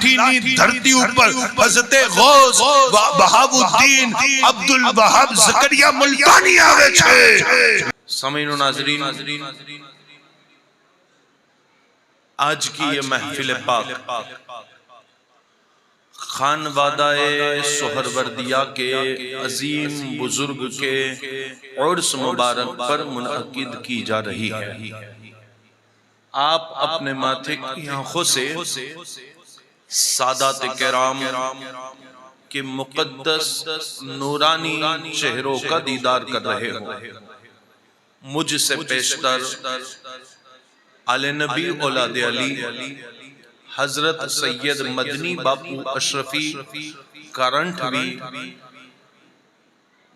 લાઠીની ધરતી ઉપર હઝરત ગૌસ વહાબુદ્દીન અબ્દુલ વહાબ ઝકરિયા મુલ્તાની આવે છે। સમયનો નાઝરીન, आज की ये महफिल पाक खानवादाए सोहरवर्दिया के अजीम बुजुर्ग के उर्स मुबारक पर मुनअकिद की जा रही है। आप अपने माथे की आंखों से सादात किराम के मुकद्दस नूरानी चेहरों का दीदार कर रहे हो। मुझसे पेशतर आले नबी औलाद अली हजरत सैयद मदनी बापू अशरफी करंट भी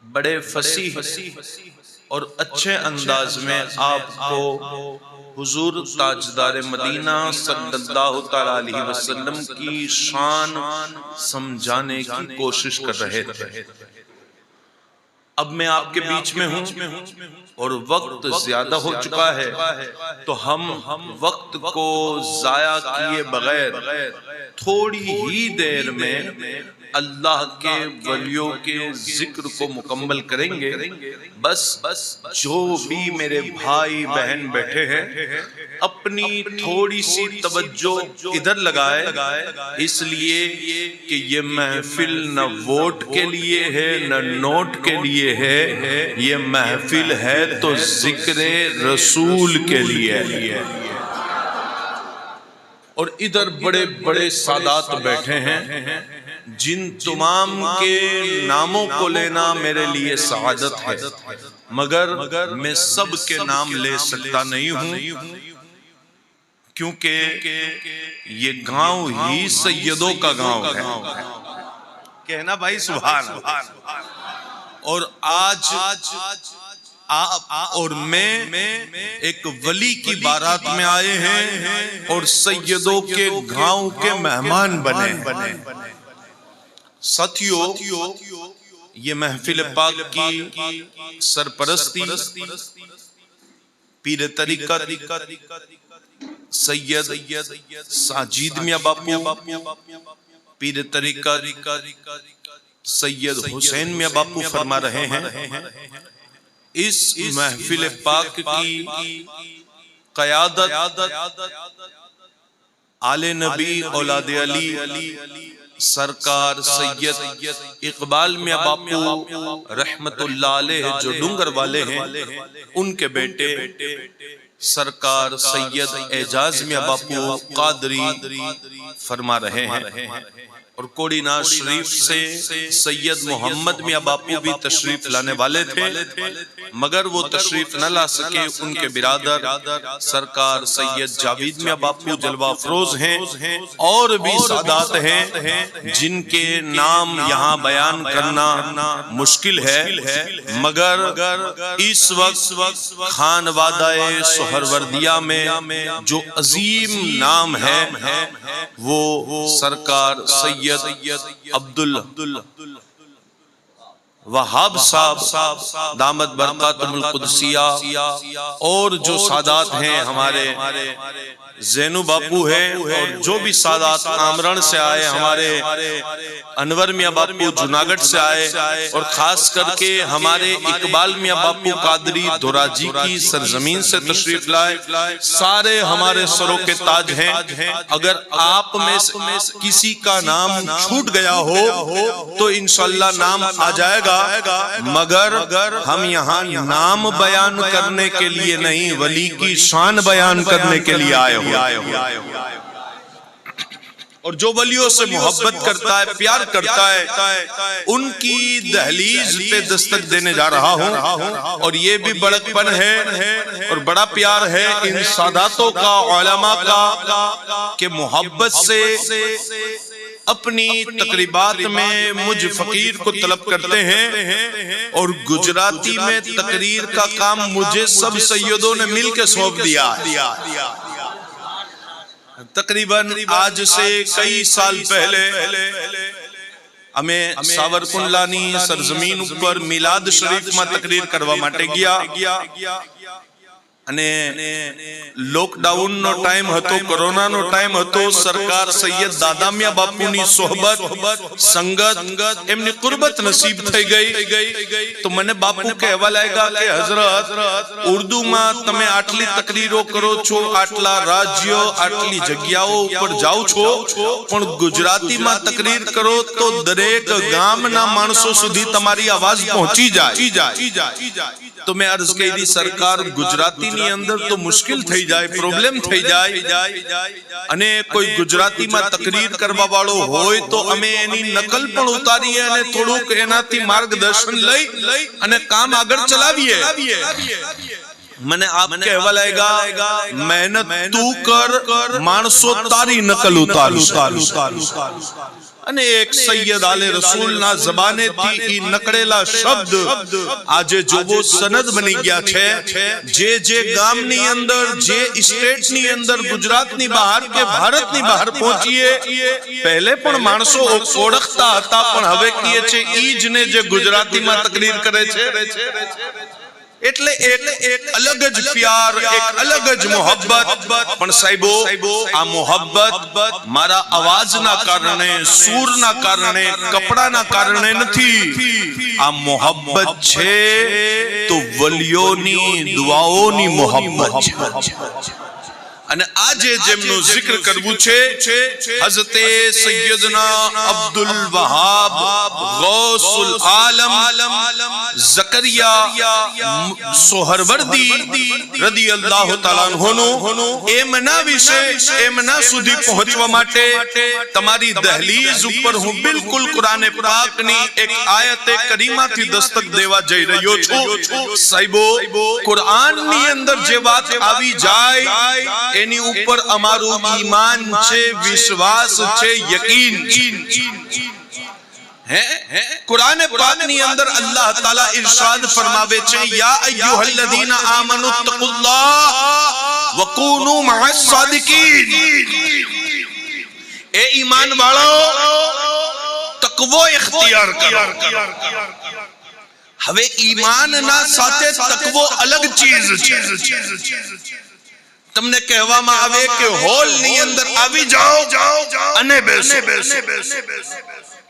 बड़े फसीह और अच्छे अंदाज में आपको हुजूर ताजदार मदीना सल्लल्लाहु तआला अलैहि वसल्लम की शान समझाने की कोशिश कर रहे थे। अब मैं आपके बीच में हूं और वक्त ज्यादा हो चुका है, तो हम वक्त को जाया किए बगैर थोड़ी ही देर में अल्लाह के वलियों के जिक्र को मुकम्मल करेंगे। बस जो भी मेरे भाई बहन बैठे हैं अपनी थोड़ी सी तवज्जो इधर लगाए, इसलिए कि ये महफिल न वोट के लिए है न नोट के लिए है, ये महफिल है तो जिक्र रसूल के लिए है। और इधर बड़े बड़े सादात बैठे हैं जिन तमाम के नामों को लेना मेरे लिए सआदत है, मगर मैं सब के नाम ले सकता नहीं हूं, क्योंकि ये गांव ही सैयदों का गांव है। कहना भाई सुभान। और आज आप और मैं एक वली की बारात में आए हैं और सैयदों के गांव के मेहमान बने। साथियों, ये महफिल पाक की सरपरस्ती पीर तरीक़त सैयद साजिद मियां बापू, पीर तरीक़त सैयद हुसैन मियां बापू फरमा रहे हैं। इस महफिल पाक की क़यादत आले नबी औलाद अली सरकार सैयद इकबाल मियां बापू रहमतुल्लाह अलैह जो डूंगर वाले हैं, उनके बेटे सरकार सैयद एजाज मियां बापू कादरी फरमा रहे हैं। और कोड़ीनार शरीफ से सैयद मोहम्मद मियां बापू भी तशरीफ लाने वाले थे, मगर वो तशरीफ न ला सके। उनके बिरादर सरकार सैयद जावेद मियां बापू जलवा अफरोज हैं और भी सादात हैं जिनके नाम यहाँ बयान करना मुश्किल है, मगर इस वक्त खानवादाए सोहरवर्दिया में जो अजीम नाम है वो सरकार सैयद अब्दुल वहाब साहब दामद बरकातुल कुदसिया और जो सादात हैं हमारे ज़ैनू बापू है, और जो भी सादात आमरण से आए, हमारे अनवर मियां बापू जूनागढ़ से आए, और खास करके हमारे इकबाल मियां बापू कादरी धोराजी की सरजमीन से तशरीफ लाए, सारे हमारे सरों के ताज हैं। अगर आप में से किसी का नाम छूट गया हो तो इंशाअल्लाह नाम आ जाएगा, मगर हम यहाँ नाम बयान करने के लिए नहीं, वली की शान बयान करने के लिए आए हो। और जो वलियों से मोहब्बत करता है, प्यार करता है, उनकी दहलीज पे दस्तक देने जा रहा हूँ। और ये भी बड़कपन है और बड़ा प्यार है इन सादातों का, उलमा का, कि मोहब्बत से अपनी तकरीबात में मुझ फकीर को तलब करते हैं, और गुजराती में तकरीर का काम मुझे सब सैयदों ने मिलकर सौंप दिया। तकरीबन आज से कई साल पहले हमें सावरकुंडलानी सरजमीन पर मिलाद शरीफ में तकरीर करवा माटे गया, અને લોકડાઉન નો ટાઈમ હતો, કોરોના નો ટાઈમ હતો, સરકાર સૈયદ દાદામિયા બાપુની સોહબત સંગત એમની કુરબત નસીબ થઈ ગઈ તો મને બાપુ કહેવા લાગ્યા કે હઝરત ઉર્દુમાં તમે આટલી તકરીરો કરો છો, આટલા રાજ્યો આટલી જગ્યાઓ ઉપર જાઓ છો, પણ ગુજરાતીમાં તકરીર કરો તો દરેક ગામના માણસો સુધી તમારી આવાજ પહોંચી જાય. તો મેં અર્જ કરી સરકાર ગુજરાતીની અંદર તો મુશ્કેલ થઈ જાય, પ્રોબ્લેમ થઈ જાય, અને કોઈ ગુજરાતીમાં તકરીર કરવા વાળો હોય તો અમે એની નકલ પણ ઉતારીએ અને થોડુંક એનાથી માર્ગદર્શન લઈ અને કામ આગળ ચલાવીએ. મને આપ કહેવા લાગ્યા મહેનત તું કર, માણસો તારી નકલ ઉતારું. અને એક સૈયદ આલે રસૂલ ના જબાનેથી ઈ નકળેલા શબ્દ આજે જોવો સનદ બની ગયા છે. જે ગામની અંદર, જે સ્ટેટની અંદર, ગુજરાતની બહાર કે ભારતની બહાર પહોંચીએ, પહેલે પણ માણસો ઓળખતા હતા, પણ હવે કહે છે ઈ જ ને જે ગુજરાતીમાં તકરીર કરે છે. એટલે એક અલગ જ પ્યાર, એક અલગ જ મોહબ્બત. પણ સાહેબો, આ મોહબ્બત મારા અવાજના કારણે, સૂરના કારણે, કપડાના કારણે નથી. આ મોહબ્બત છે તો વલીઓની દુઆઓની મોહબ્બત છે. અને આજે જેમનું જિક્ર કરવું છે હઝરતે સૈયદના અબ્દુલ વહાબ ગૌસુલ આલમ ઝકરિયા સોહરવર્દી રદિયલ્લાહુ તઆલા અન્હુ, એમના વિશે, એમના સુધી પહોંચવા માટે તમારી દહલીઝ ઉપર હું બિલકુલ કુરાન પાકની એક આયતે કરીમાથી દસ્તક દેવા જઈ રહ્યો છું. સાહેબો, કુરાનની અંદર જે વાત આવી જાય એની ઉપર અમારું ઈમાન છે, વિશ્વાસ છે, યકીન હે. કુરાન પાકની અંદર અલ્લાહ તાલા ઇરશાદ ફરમાવે છે, યા અય્યુહલ્લઝીના આમનુ તકુલ્લાહ વકૂનુ મઅસ સાદિકીન. એ ઈમાન વાળો, તકવો ઇખ્તિયાર કરો. હવે ઈમાનના સાથે તકવો અલગ ચીજ છે. તમને કહેવામાં આવે કે હોલ ની અંદર આવી જાઓ અને બેસો,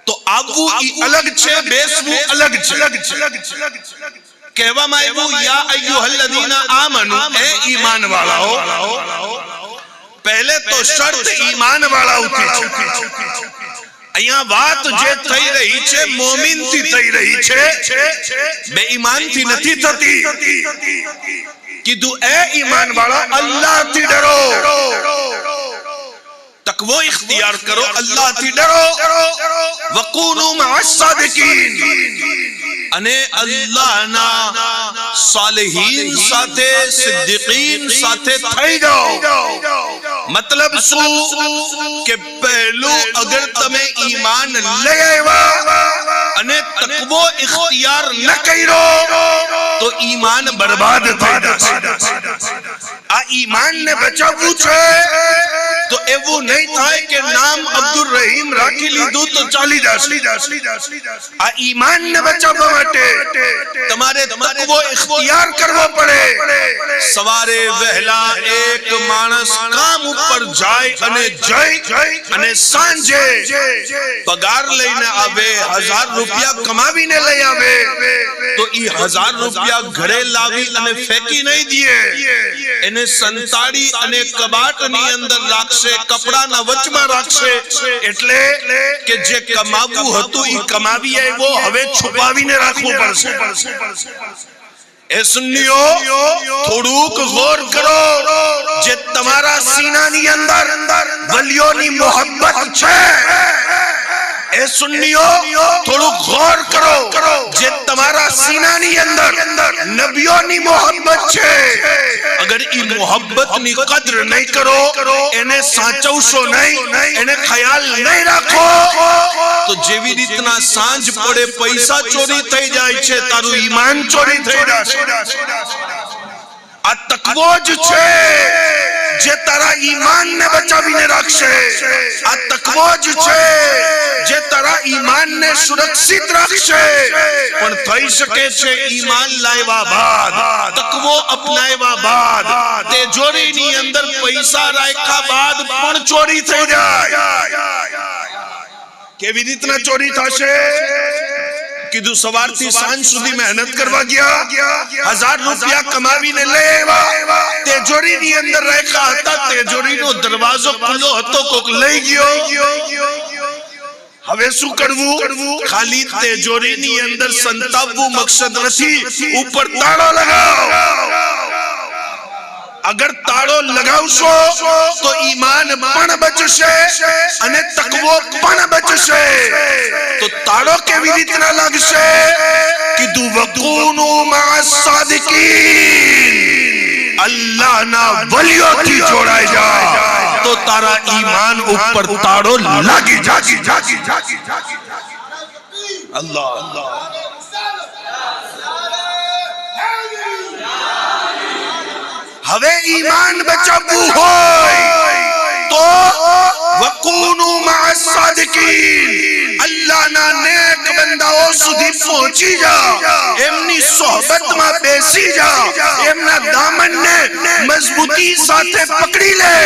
તો આવવું ઈ અલગ છે, બેસવું અલગ છે. કહેવામાં આવ્યું યા અય્યુહલ્લઝીના આમનુ, એ ઈમાન વાળાઓ. પહેલે તો શરત ઈમાન વાળાઓથી છે. અહીંયા વાત જે થઈ રહી છે મોમિન થી થઈ રહી છે, બેઈમાન થી નથી થતી. કીધું એ ઈમાન વાળા, અલ્લાહ થી ડરો, તકવો ઇખ્તિયાર કરો, અલ્લાહ થી ડરો. વકૂનુ મઅસ સાદિકીન, અને અલ્લાહના સાલિહીન સાથે, સિદ્દીકીન સાથે થઈ જાઓ. મતલબ શું કે પહેલું અગર તમે ઈમાન લઈ આવ્યા અને તકવો ઇખ્તિયાર ન કર્યો તો ઈમાન બરબાદ થઈ જશે. આ ઈમાન ને બચાવવું છે તો એવું નહીં થાય કે નામ અબ્દુલ રહીમ રાખી લીધું તો ચાલી જશે. આ ઈમાન ને બચાવવા માટે તમારે તકવો ઇખ્તિયાર કરવો પડે. સવારે વહેલા એક માણસ કામ ઉપર જાય અને જઈ અને સાંજે પગાર લઈને આવે, 1000 રૂપિયા કમાવીને લઈ આવે, તો ઈ 1000 રૂપિયા ઘરે લાવી અને ફેંકી નહીં દે, એને સંતાડી અને કબાટની અંદર રાખશે, કપડાના વચમાં રાખશે. એટલે કે જે કમાવું હતું ઈ કમાવી આવ્યો, હવે છુપાવીને રાખવું પડશે. એ સુન્નીઓ, થોડુંક ગૌર કરો. જે તમારા સીનાની અંદર વલીઓની મોહબ્બત છે, એ સુન્નીઓ થોડુંક ગૌર કરો. જે તમારા સીનાની અંદર નબીઓની મોહબ્બત છે, અગર ઈ મોહબ્બતની કદર નહીં કરો, એને સાચવશો નહીં, એને ખ્યાલ નહીં રાખો, તો જેવી રીતના સાંજ પડે પૈસા ચોરી થઈ જાય છે, તારું ઈમાન ચોરી થઈ જશે. આ તકવો જ છે જે તારા ઈમાનને બચાવીને રાખશે. આ તકવો જ છે જે તારા ઈમાનને સુરક્ષિત રાખશે. પણ થઈ શકે છે ઈમાન લાવ્યા બાદ, તકવો અપનાવ્યા બાદ, તિજોરીની અંદર પૈસા રાખ્યા બાદ પણ ચોરી થઈ જાય. કેવી રીતના ચોરી થશે? કીધું સવારથી સાંજ સુધી મહેનત કરવા ગયા, 1000 રૂપિયા કમાવીને લઈ આવ્યા, તિજોરીની અંદર રાખ્યા હતા, તિજોરીનો દરવાજો ખુલ્લો હતો, કોક લઈ ગયો. હવે શું કરવું? ખાલી તિજોરીની અંદર સંતાવવું મકસદ નથી, ઉપર તાળો લગાવો. અગર તાળો લગાવશો તો ઈમાન પણ બચશે અને તકવો પણ બચશે. તો તાળો કેવી રીતના લાગશે? કીધું વકૂનુ મઅસ સાદિકીન, અલ્લાહના વલીઓથી જોડાઈ જા તો તારા ઈમાન ઉપર તાળો લાગી જાય. અલ્લાહ હવે ઈમાન બચાવવું હોય તો વકૂનુ મઅસ સાદિકીન, અલ્લાહના નેક બંદાઓ સુધી પહોંચી જા, એમની સોહબતમાં બેસી જા, એમના દામનને મજબૂતી સાથે પકડી લે.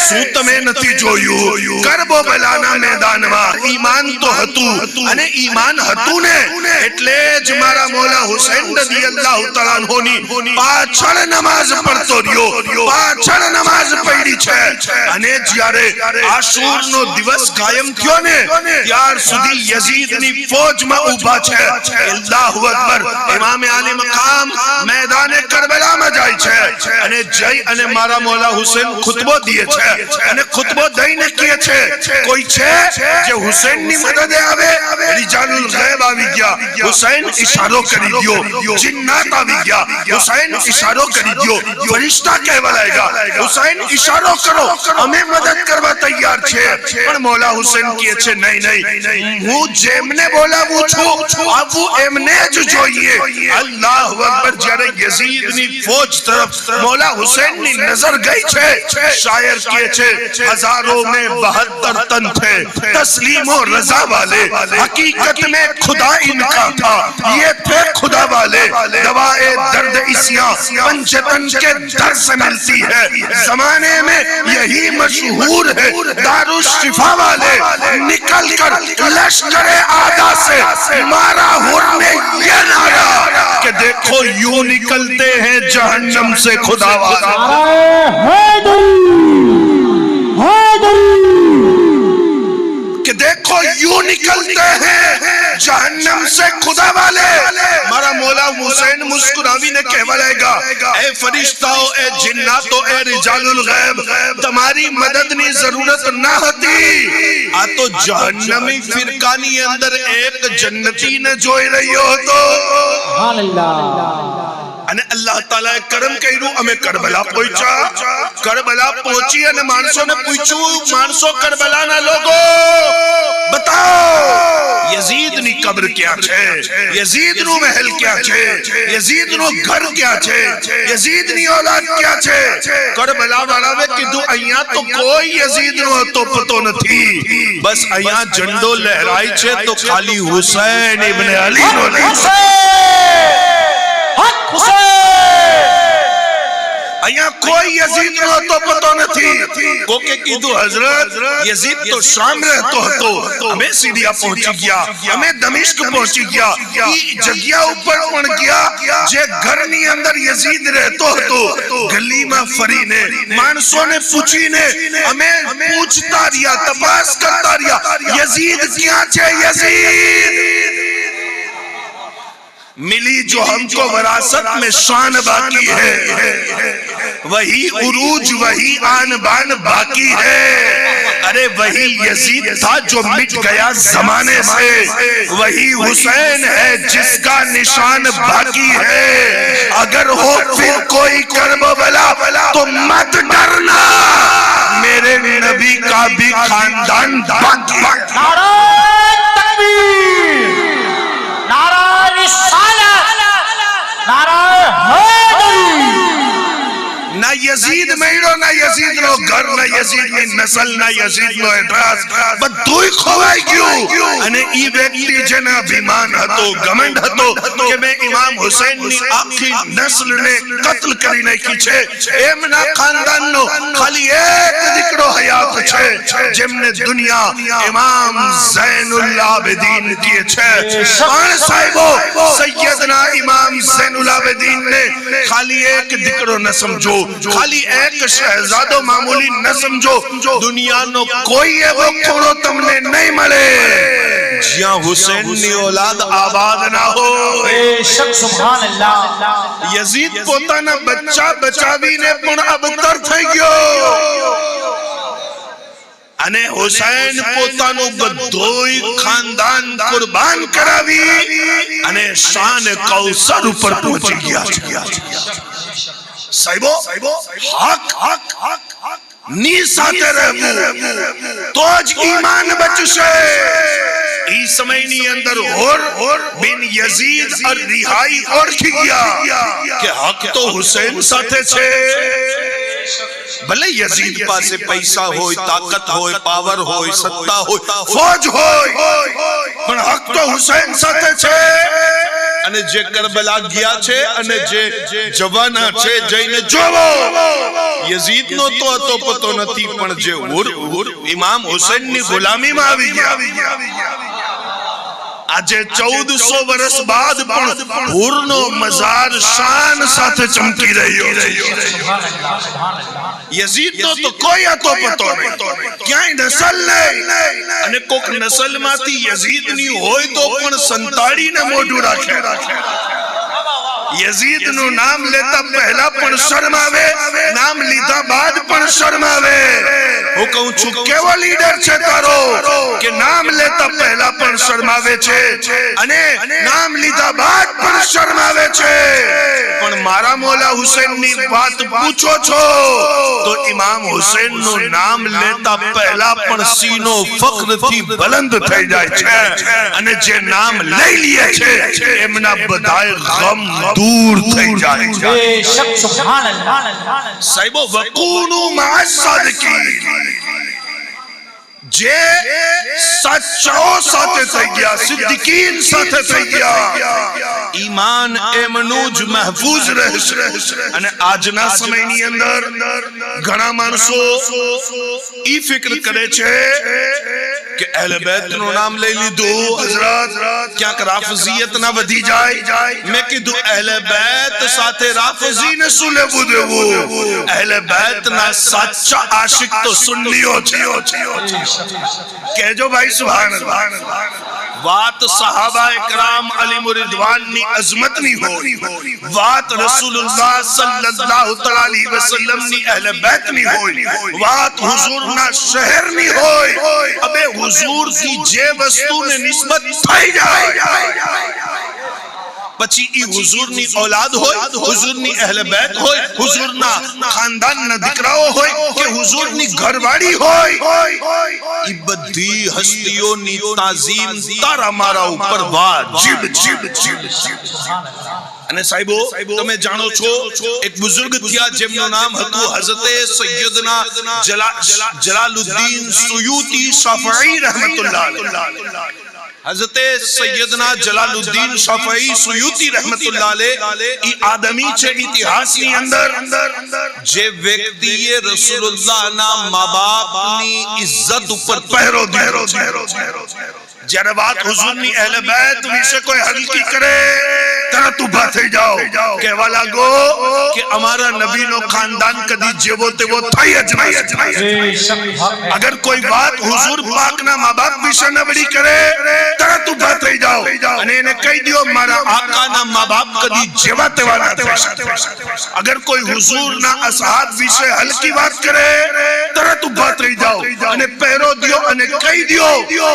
શું તમે નથી જોયું કરબલાના મેદાનમાં ઈમાન તો હતું, અને ઈમાન હતું ને એટલે જ મારા મોલા હુસૈન રદિયલ્લાહુ તઆલા અન્હુની પાછળ નમાઝ પડતો રહ્યો, પાછળ નમાઝ પડી છે. અને જ્યારે આશુરનો દિવસ કાયમ થયો ને ત્યાર સુધી યઝીદની ફૌજમાં ઊભા છે. અલ્લાહુ અકબર. ઇમામ આલી મકામ મેદાને કરબલામાં જાય છે અને જઈ અને મારા મોલા હુસૈન ખુતબો દે છે, અને ખુતબો દઈને કહે છે કોઈ છે જે હુસૈનની મદદે આવે? રિજાલુલ ગૈબ આવી ગયા. હુસૈન ઇશારો કરી દયો. જિન્નાત આવી ગયા. હુસૈન ઇશારો કરી દયો. ફરિશ્તા કહેવા લાગ્યા. હુસૈન ઇશારો કરો, અમે મદદ કરવા તૈયાર છે. પણ મોલા હુસૈન કહે છે નહીં નહીં, હું જેમને બોલાવું છું આવું એમને જ જોઈએ. અલ્લાહુ અકબર. જ્યારે યઝીદની ફૌજ તરફ મોલા હુસૈનની નજર ગઈ છે, શાયર કહે છે હજાरों में 72 तन थे तस्लीम और रजा वाले, हकीकत में खुदा इनका था, ये थे खुदा वाले. दवाए दर्द इसियां पंचतन के दर से मिलती है, जमाने में यही मशहूर है दारुश शिफा वाले. निकल कर लश्करे आदा से मारा हुर ने ये नारा कि देखो यूं निकलते हैं जहन्नम से खुदा वाले. कि देखो यूं निकलते हैं जहन्नम से खुदा वाले. मारा मौला हुसैन मुस्कुरावीने कहवा लागा, ए फरिश्ताओ, ए जिन्नातो, ए रिजालुल गैब, तुम्हारी मददनी जरूरत ना હતી. આ તો જહન્નમી ફિરકાની અંદર એક જન્નતીને જોઈ રહ્યો હતો. સુબહાનલ્લાહ. અને અલ્લાહ તાલાએ કરમ કર્યું, અમે કરબલા પહોંચ્યા. કરબલા પહોંચી અને માણસોને પૂછ્યું, માણસો કરબલાના લોકો बताओ यजीद ની કબ્ર ક્યાં છે? યઝીદ નું મહેલ ક્યાં છે? યઝીદ નું ઘર ક્યાં છે? યઝીદ ની औलाद ક્યાં છે? કરબલા વાળાએ કીધું અહીંયા તો કોઈ યઝીદ નો હતો પતો નથી, બસ અહીંયા ઝંડો લહેરાય છે તો ખાલી હુસૈન ઇબ્ન અલી નો અહીંયા કોઈ યઝીદ નો હતો પતો નથી. કોકે કીધું હઝરત યઝીદ તો શામ રહેતો હતો, અમે સીરિયા પહોંચી ગયા, અમે દમિશ્ક પહોંચી ગયા, ઈ જગ્યા ઉપર પણ ગયા જે ઘરની અંદર યઝીદ રહેતો હતો. ગલીમાં ફરીને માણસોને પૂછીને અમે પૂછતા રહ્યા, તપાસ કરતા રહ્યા, યઝીદ ક્યાં છે? યઝીદ मिली जो हमको विरासत में शान बाकी है, वही उरूज वही आन बान बाकी है. अरे वही यजीद था जो मिट गया जमाने से, वही हुसैन है जिसका निशान बाकी है. अगर हो फिर कोई करबला तो मत डरना, मेरे नबी का भी खानदान बाकी है. યઝીદનો ઘર ના યઝીદની નસલ ના યઝીદનો એડ્રેસ બધું ખોવાઈ ગયું અને ઈ વ્યક્તિ જેના અભિમાન હતો ઘમંડ હતો કે મેં ઇમામ હુસૈનની આખી નસ્લને કત્લ કરી નાખી છે એમના ખાનદાનનો ખાલી એક દીકરો હયાત છે જેમને દુનિયા ઇમામ ઝૈનુલ આબિદીન કહે છે પણ સાહેબો સૈયદના ઇમામ ઝૈનુલ આબિદીન ને ખાલી એક દીકરો ન સમજો ખાલી એક શહેજાદો મામૂલી ન સમજો દુનિયાનો કોઈ એવો ખૂણો તમને નહીં મળે જ્યાં હુસૈનની औलाद આબાદ ના હોય બેશક સુભાનઅલ્લાહ યઝીદ પોતાના બચ્ચા બચાવીને પણ અબતર થઈ ગયો અને હુસૈન પોતાનું બધું ખાનદાન કુરબાન કરાવી અને શાન કૌસર ઉપર પહોંચી ગયા સાહેબો હક ની સાથે રહેવું તો જ ઈમાન બચશે ઈ સમયની અંદર હોર બિન યઝીદ और રિહાઈ ઓળખી ગયા કે હક તો હુસૈન સાથે છે ભલે યઝીદ પાસે પૈસા હોય તાકાત હોય પાવર હોય સત્તા હોય ફौज હોય પણ હક તો હુસૈન સાથે છે અને જે કરબલા ગયા છે અને જે જવાના છે જઈને જોવો યઝીદનો તો અતો પતો નથી પણ જે હુર ઇમામ હુસૈનની ગુલામીમાં આવી ગયા આજે 1400 વર્ષ બાદ પણ હુરનો મઝાર શાન સાથે ચમકી રહ્યો યઝીદનો તો કોઈ અતો પતો નહીં ક્યાંય નસલ નહીં અને કોક નસલમાંથી યઝીદની હોય તો પણ સંતાડીને મોઢું રાખે યઝીદ નું નામ લેતા પહેલા પણ શરમ આવે નામ લીધા બાદ પણ શરમ આવે હું કહું છું કેવો લીડર છે તારો કે નામ લેતા પહેલા પણ શરમ આવે છે અને નામ લીધા બાદ પણ શરમ આવે છે પણ મારા મૌલા હુસૈન ની વાત પૂછો છો તો ઇમામ હુસૈન નું નામ લેતા પહેલા પણ સીનો ફખ્ર થી બલંદ થઈ જાય છે અને જે નામ લઈ લે છે એમના બધાય ગમ दूर થઈ જાય છે બેશક સુભાનઅલ્લાહ સાહેબો વકૂનુ મઅસ્સાદકી જે સચ્ચો સાથે થઈ ગયા સિદ્દીકીન સાથે થઈ ગયા ઈમાન એમનું જ મહફૂઝ રહેશે અને આજના સમયની અંદર ઘણા માણસો ઈ ફિકર કરે છે કે અહેલે બેત નું નામ લઈ લીધું હઝરત ક્યાંક રાફઝિયત ના વધી જાય મેં કીધું અહેલે બેત સાથે રાફઝીને શું લેવું દેવું અહેલે બેત ના સાચા આશિક તો સુન્નીઓ છે કહેજો ભાઈ સુભાનઅલ્લાહ વાત સહાબા ઇકરામ અલી મુરિદવાન ની અઝમત ની હોય વાત રસૂલુલ્લાહ સલ્લલ્લાહુ તઆલા અલૈહિ વસલ્લમ ની અહેલે બેત ની હોય વાત હુઝુર ના શહેર ની હોય અબે હુઝુર की જે વસ્તુને નિસ્બત થઈ જાય પછી ઈ હુઝુરની औलाद હોય હુઝુરની અહેલે બેત હોય હુઝુરના ખાનદાનના દીકરાઓ હોય કે હુઝુરની ઘરવાળી હોય ઈ બધી હસ્તીઓની તાઝીમ તારા મારા ઉપર વાજિબ અને સાહેબો તમે જાણો છો એક બુઝુર્ગ થયા જેમનું નામ હતું હઝરતે સૈયદના જલાલુદ્દીન સુયુતી શાફઈ रहमतुल्लाह अलैह हजरते सैयदना जलालुद्दीन शाफई सुयूती रहमतुल्लाह अलैह ई आदमी छे इतिहासनी अंदर जे व्यक्तिए रसूलुल्लाहना मां-बापनी इज्जत ઉપર પહેરો દીધો જ્યારે વાત હુઝુરની અહેલે બેત વિશે કોઈ હલકી કરે તરત ઊભા થઈ જાઓ કહેવા લાગો કે અમારા નબીનો ખાનદાન કદી જેવો તેવો થઈ જ નહીં અગર કોઈ વાત હુઝુર પાકના મા-બાપ વિશે નબળી કરે તરત ઊભા થઈ જાઓ અને એને કહી દો મારા આકાના મા-બાપ કદી જેવા તેવા ન થઈ શકે અગર કોઈ હુઝુરના અસહાબ વિશે હલકી વાત કરે તરત ઊભા થઈ જાઓ અને પહેરો દો અને કહી દો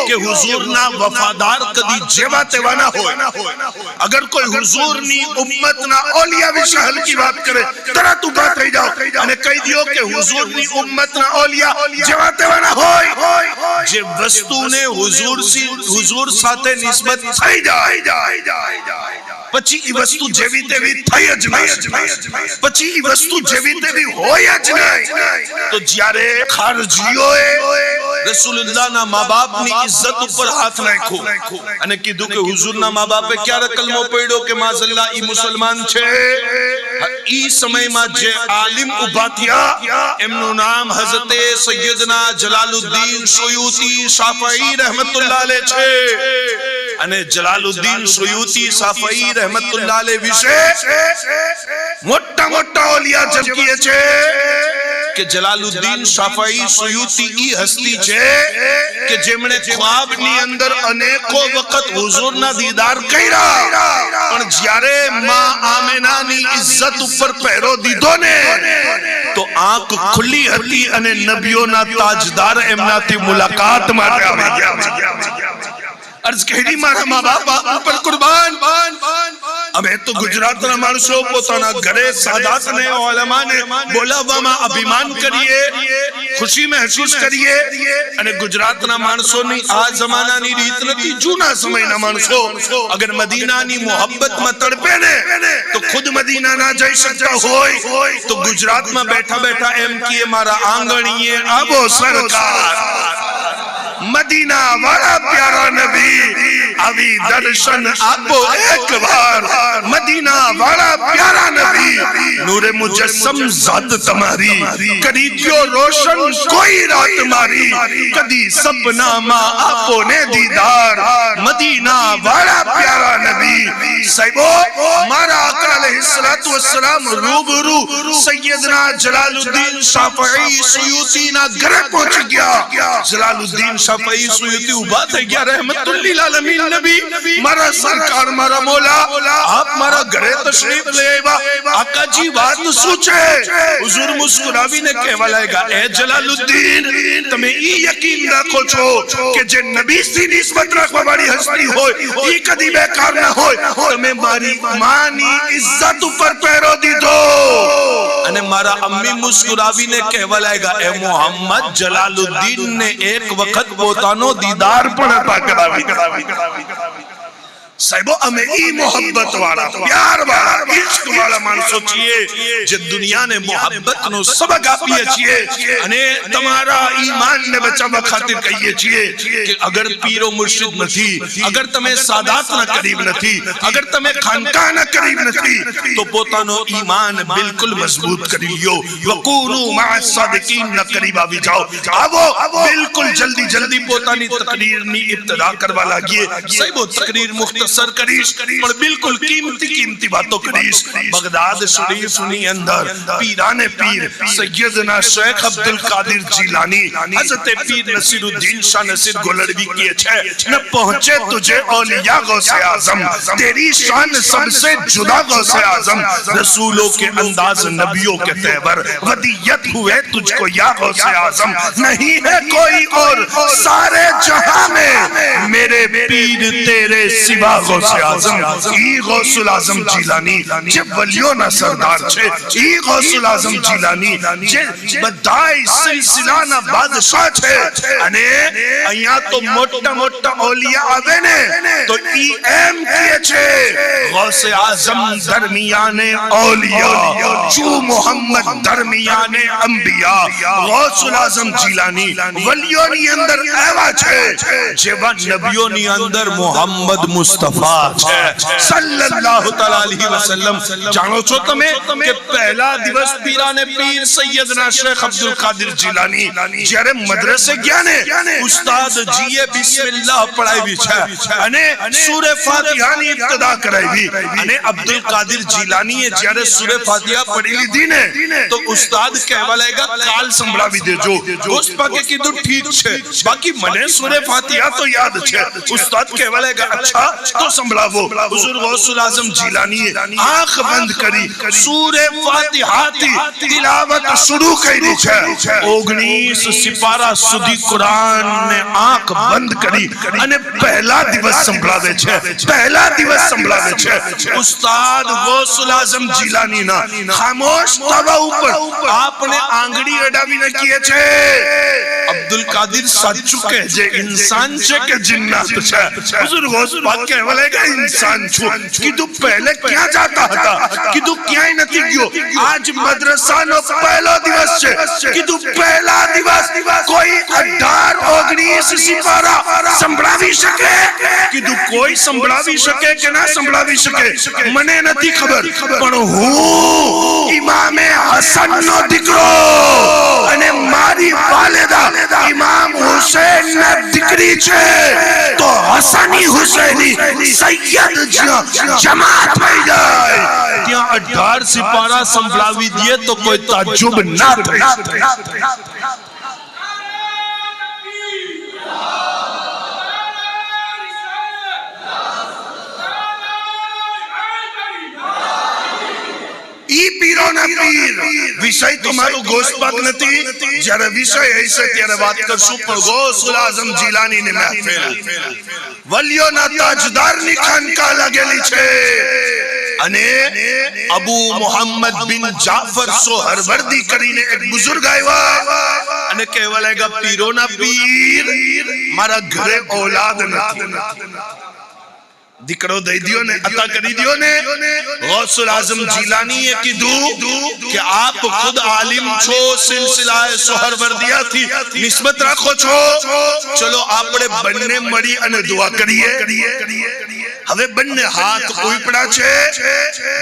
કે હુઝુરના વફાદાર કદી જેવા તેવા ન હોય અગર કોઈ હુઝુરની ઉમ્મતના ઓલિયા વિશે હલકી વાત કરે તરત ઊભા થઈ જાઓ અને કહી દો કે હુઝુરની ઉમ્મતના ઓલિયા જેવા તેવા ન હોય જે વસ્તુને હુઝુર સાથે નિસ્બત થઈ જાય પછી એ વસ્તુ જેવી તેવી થઈ જ નહીં, પછી એ વસ્તુ જેવી તેવી હોય જ નહીં. તો જ્યારે ખારજીઓએ રસૂલુલ્લાહના મા-બાપની ઇજ્જત ઉપર હાથ નાખ્યો અને કીધું કે હુઝુરના મા-બાપે ક્યારે કલમો પડ્યો કે માઝલ્લા ઈ મુસલમાન છે. ઈ સમયમાં જે આલિમ ઉભા થયા એમનું નામ હઝરતે સૈયદના જલાલુદ્દીન સુયુતી શાફઈ રહેમતુલ્લાહ અલૈહ છે. અને જલાલુદ્દીન સુયુતી શાફઈ રહેમતુલ્લાહ અલૈહ વિશે મોટા મોટા ઓલિયા જમકીએ છે કે જલાલુદ્દીન શાફઈ સુયુતી ઈ હસ્તી છે કે જેમણે ખ્વાબની અંદર અનેકો વખત હુઝુરના દીદાર કર્યા, પણ જ્યારે માં આમિનાની ઇજ્જત ઉપર પહેરો દીધો ને તો આંખ ખુલ્લી હતી અને નબીઓના તાજદાર એમનાથી મુલાકાત માટે આવી ગયા. अर्ज कहरी मारा माँ बाप पर कुर्बान. અમે તો ગુજરાતના માણસો પોતાના ઘરે સાદાતને ઉલમાને બોલાવવામાં અભિમાન કરીએ, ખુશી મહેસૂસ કરીએ. અને ગુજરાતના માણસોની આ જમાનાની રીત નથી. જૂના સમયના માણસો અગર મદીનાની મોહબ્બતમાં તડપે ને તો ખુદ મદીના ના જઈ શકતા હોય તો ગુજરાતમાં બેઠા બેઠા એમ કહે મારા આંગણીએ આવો સરકાર, મદીના વાળા પ્યારા નબી આવી દર્શન આપો એક વાર. મદીના વાળા પ્યારા નબી નૂરે મુજસ્સમ ઝાત તમારી કરી દ્યો રોશન કોઈ રાત મારી, કદી સપનામાં આપો ને દીદાર. મદીના વાળા પ્યારા નબી સાહેબો મારા આકા અલૈહિસ્સલાતુ વસ્સલામ રૂબરૂ સૈયદના જલાલુદ્દીન શાફઈ સુયુતી ના ઘરે પહોંચી ગયા. જલાલુદ્દીન શાફઈ સુયુતી ઉભા થઈ ગયા. રહેમતુલ લીલ આલમીન નબી મારા સરકાર મારા મોલા આપ મારા ઘરે તશરીફ લઈ આવ્યા, આકાજી વાત શું છે? હુઝુર મુસ્કુરાવીને કહેવા લાગ્યા એ જલાલુદ્દીન તમે ઈ યકીન રાખો છો કે જે નબી થી નિસ્બત રાખવા વાળી હસ્તી હોય ઈ કદી બેકાર ન હોય. તમે મારી માની ઇજ્જત ઉપર પહેરો દીધો. અને મારા અમ્મી મુસ્કુરાવીને કહેવા લાગ્યા એ મોહમ્મદ જલાલુદ્દીન ને એક વખત પોતાનો દીદાર પણ અતા કરાવી. સાહેબો અમે ઈ મોહબ્બત વાળા પ્યાર વાળા ઇશ્ક વાળા માણસો છીએ જે દુનિયાને મોહબ્બતનો સબક આપીએ છીએ. અને તમારા ઈમાનને બચાવવા ખાतिर કહીએ છીએ કે અગર પીરો મુર્શિદ નથી, અગર તમે સાદાતના કરીબ નથી, અગર તમે ખાનકાના કરીબ નથી તો પોતાનો ઈમાન બિલકુલ મજબૂત કરી લ્યો. વકૂનુ મા સાદિકીન ના કરીબ આવી જાઓ. આવો બિલકુલ જલ્દી જલ્દી પોતાની તકરીરની ઇબ્તિદા કરવા લાગીએ. સાહેબો તકરીર મુખ્તસર કરીશ પણ બિલકુલ कीमती बातों કરીશ. બગદાદ શરીફની અંદર પીરાને પીર સૈયદના શેખ અબ્દુલ કાदिर જીલાની હઝરત પીર નસીરુદ્દીન શાહ નસીર ગોલડવી કહે છે ન પહોંચે તુझे औलिया गौसे आजम तेरी शान सबसे जुदा गौसे आजम रसूलों के अंदाज नबियों के तेवर वदियत हुए तुझको या गौसे आजम नहीं है कोई और सारे जहां में मेरे पीर तेरे सिवा गौसे आजम. ઈ ગૌસુલ આઝમ જીલાની જે વલિયોના સરદાર છે, ઈ ગૌસુલ આઝમ જીલાની જે બધાય સિલસિલાના બાદશાહ છે. અને અહીંયા તો મોટા મોટા ઓલિયા આવે ને તો ઈ એમ કહે છે ગૌસે આઝમ દરમિયાને ઓલિયા ચુ મોહમ્મદ દરમિયાને અંબિયા. ગૌસુલ આઝમ જીલાની વલિયોની અંદર એવા છે જેવા નબીઓની અંદર મોહમ્મદ મુસ્તફા છે સલ્લલ્લાહુ તઆલા અલૈહિ વસલ્લમ. જાણો છો તમે કે પહેલા દિવસ પીરાને પીર સૈયદના શેખ અબ્દુલ કાदिर જીલાની જ્યારે મદ્રસે ગયા ને ઉસ્તાદ જીએ બિસ્મિલ્લાહ પઢાવી છે અને સૂરે ફાતિહાની ઇબ્તિદા કરાવી. અને અબ્દુલ કાदिर જીલાનીએ જ્યારે સૂરે ફાતિહા પઢી લીધી ને તો ઉસ્તાદ કહેવા લાગ્યા કાલ સંભળાવી દેજો. દોસ્ત પાકે કીધું ઠીક છે, બાકી મને સૂરે ફાતિહા તો યાદ છે. ઉસ્તાદ કહેવા લાગ્યા અચ્છા તો સંભળાવો. હુઝુર ગૌસુલ આઝમ જીલાનીએ આંખ બંધ કરી સૂરે ફાતિહાથી તિલાવત શરૂ કરી છે. 19 સિપારા સુધી કુરાનને આંખ બંધ કરી અને પહેલા દિવસ સંભળાવે છે. પહેલા દિવસ સંભળાવે છે. ઉસ્તાદ ગૌસુલ આઝમ જીલાનીના ખામોશ તવા ઉપર આપને આંગળી અડાવીને કહે છે અબ્દુલ કાदिर સાચું કહે જે ઇન્સાન છે કે જિન્નાત છે હુઝુર ગૌસ પાક કહેવાલેગા इंसान છું કીધું પહેલે ક્યાં જાતા હતા કીધું ક્યાંય નથી ગયો આજ મદ્રસાનો પહેલો દિવસ છે કીધું પહેલા દિવસ કોઈ 18 19 સિપારા સંભળાવી શકે કીધું કોઈ સંભળાવી શકે કે ના સંભળાવી શકે મને નથી ખબર પણ હું ઇમામે હસનનો દીકરો અને મારી વાલિદા ઇમામ હુસૈનના દીકરી છે તો હસની હુસૈની સૈયદ જમાત થઈ જાય ત્યાં 18 સિપારા સંભળાવી દે તો કોઈ તાજ્જુબ ના થાય ઈ પીરોના પીર વિષય તો મારો ગોસ્પાક નથી જ્યારે વિષય હશે ત્યારે વાત કરશું પણ ગૌસુલ આઝમ જીલાનીની મહેફિલ વલિયોના તાજદારની ખાનકા લાગેલી છે અને અબુ મોહમ્મદ બિન જાફર સોહરવર્દી કરીને એક બુઝુર્ગ આવ્યા અને કહેવા લાગ્યા પીરોના પીર મારા ઘરે औलाद નથી દીકરો દઈ દિયો ને અતા કરી દિયો ને ગૌસુલ આઝમ જીલાનીએ કીધું કે આપ ખુદ આલિમ છો સિલસિલાએ સોહરવર્દિયા થી નિસ્બત રાખો છો ચલો આપણે બંને મળી અને દુઆ કરીએ હવે બંને હાથ ઉપડા છે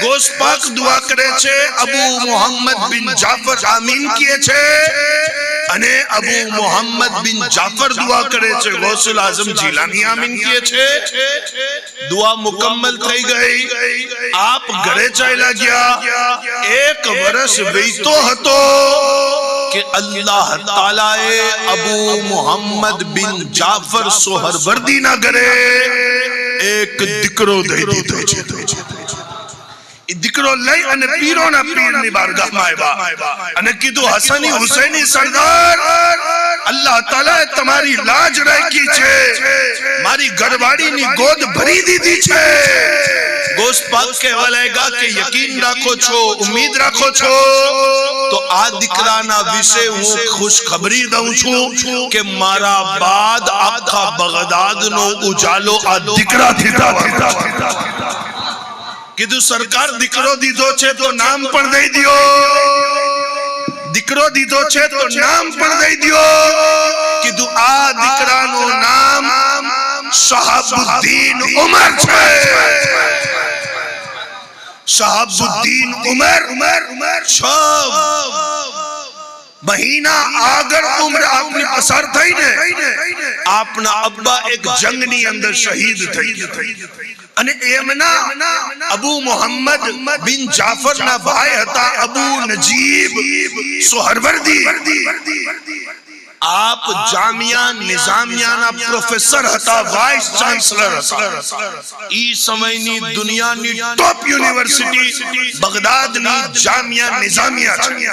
ગૌસ પાક દુઆ કરે છે અબુ મોહમ્મદ બિન જાફર આમીન કહે છે અને અબુ મોહમ્મદ બિન જાફર દુઆ કરે છે ગૌસુલ આઝમ જીલાની આમીન કહે છે दुआ मुकम्मल થઈ ગઈ આપ ઘરે ચાલ્યા ગયા એક વર્ષ વીતો હતો કે અલ્લાહ તાલાએ અબુ મોહમ્મદ બિન જાફર સોહરવર્દી ના ઘરે એક દીકરો દઈ દીધો છે એ દીકરો લઈ અને પીરોના પીરની બારગાહમાં આવ્યા અને કીધું હસની હુસૈની સરદાર અલ્લાહ તાલાએ તમારી લાજ રાખી છે મારી ઘરવાળીની ગોદ ભરી દીધી છે ગૌસ પાક કહેવા લાગ્યા કે યકીન રાખો છો ઉમ્મીદ રાખો છો તો આ દીકરાના વિશે હું ખુશખબરી દઉં છું કે મારા બાદ આખા બગદાદનો ઉજાલો આ દીકરાથી થવાનો કીધું સરકાર દીકરો દીધો છે તો નામ પણ દઈ દિયો દીકરો દીધો છે તો નામ પણ દઈ દિયો કીધું આ દીકરાનું નામ શહાબુદ્દીન ઉમર છે શહાબુદ્દીન ઉમર 6 મહિના આગળ ઉમર આપની પસાર થઈ ને આપના અબ્બા એક જંગની અંદર શહીદ થઈ ગયા અને એમના અબુ મોહમ્મદ બિન જાફર ના ભાઈ હતા અબુ નજીબ સોહરવર્દી आप जामिया निजामिया ना प्रोफेसर હતા વાઇસ ચાન્સલર હતા ઈ સમયની દુનિયાની ટોપ યુનિવર્સિટી બગદાદની જામિયા નિઝામિયા છે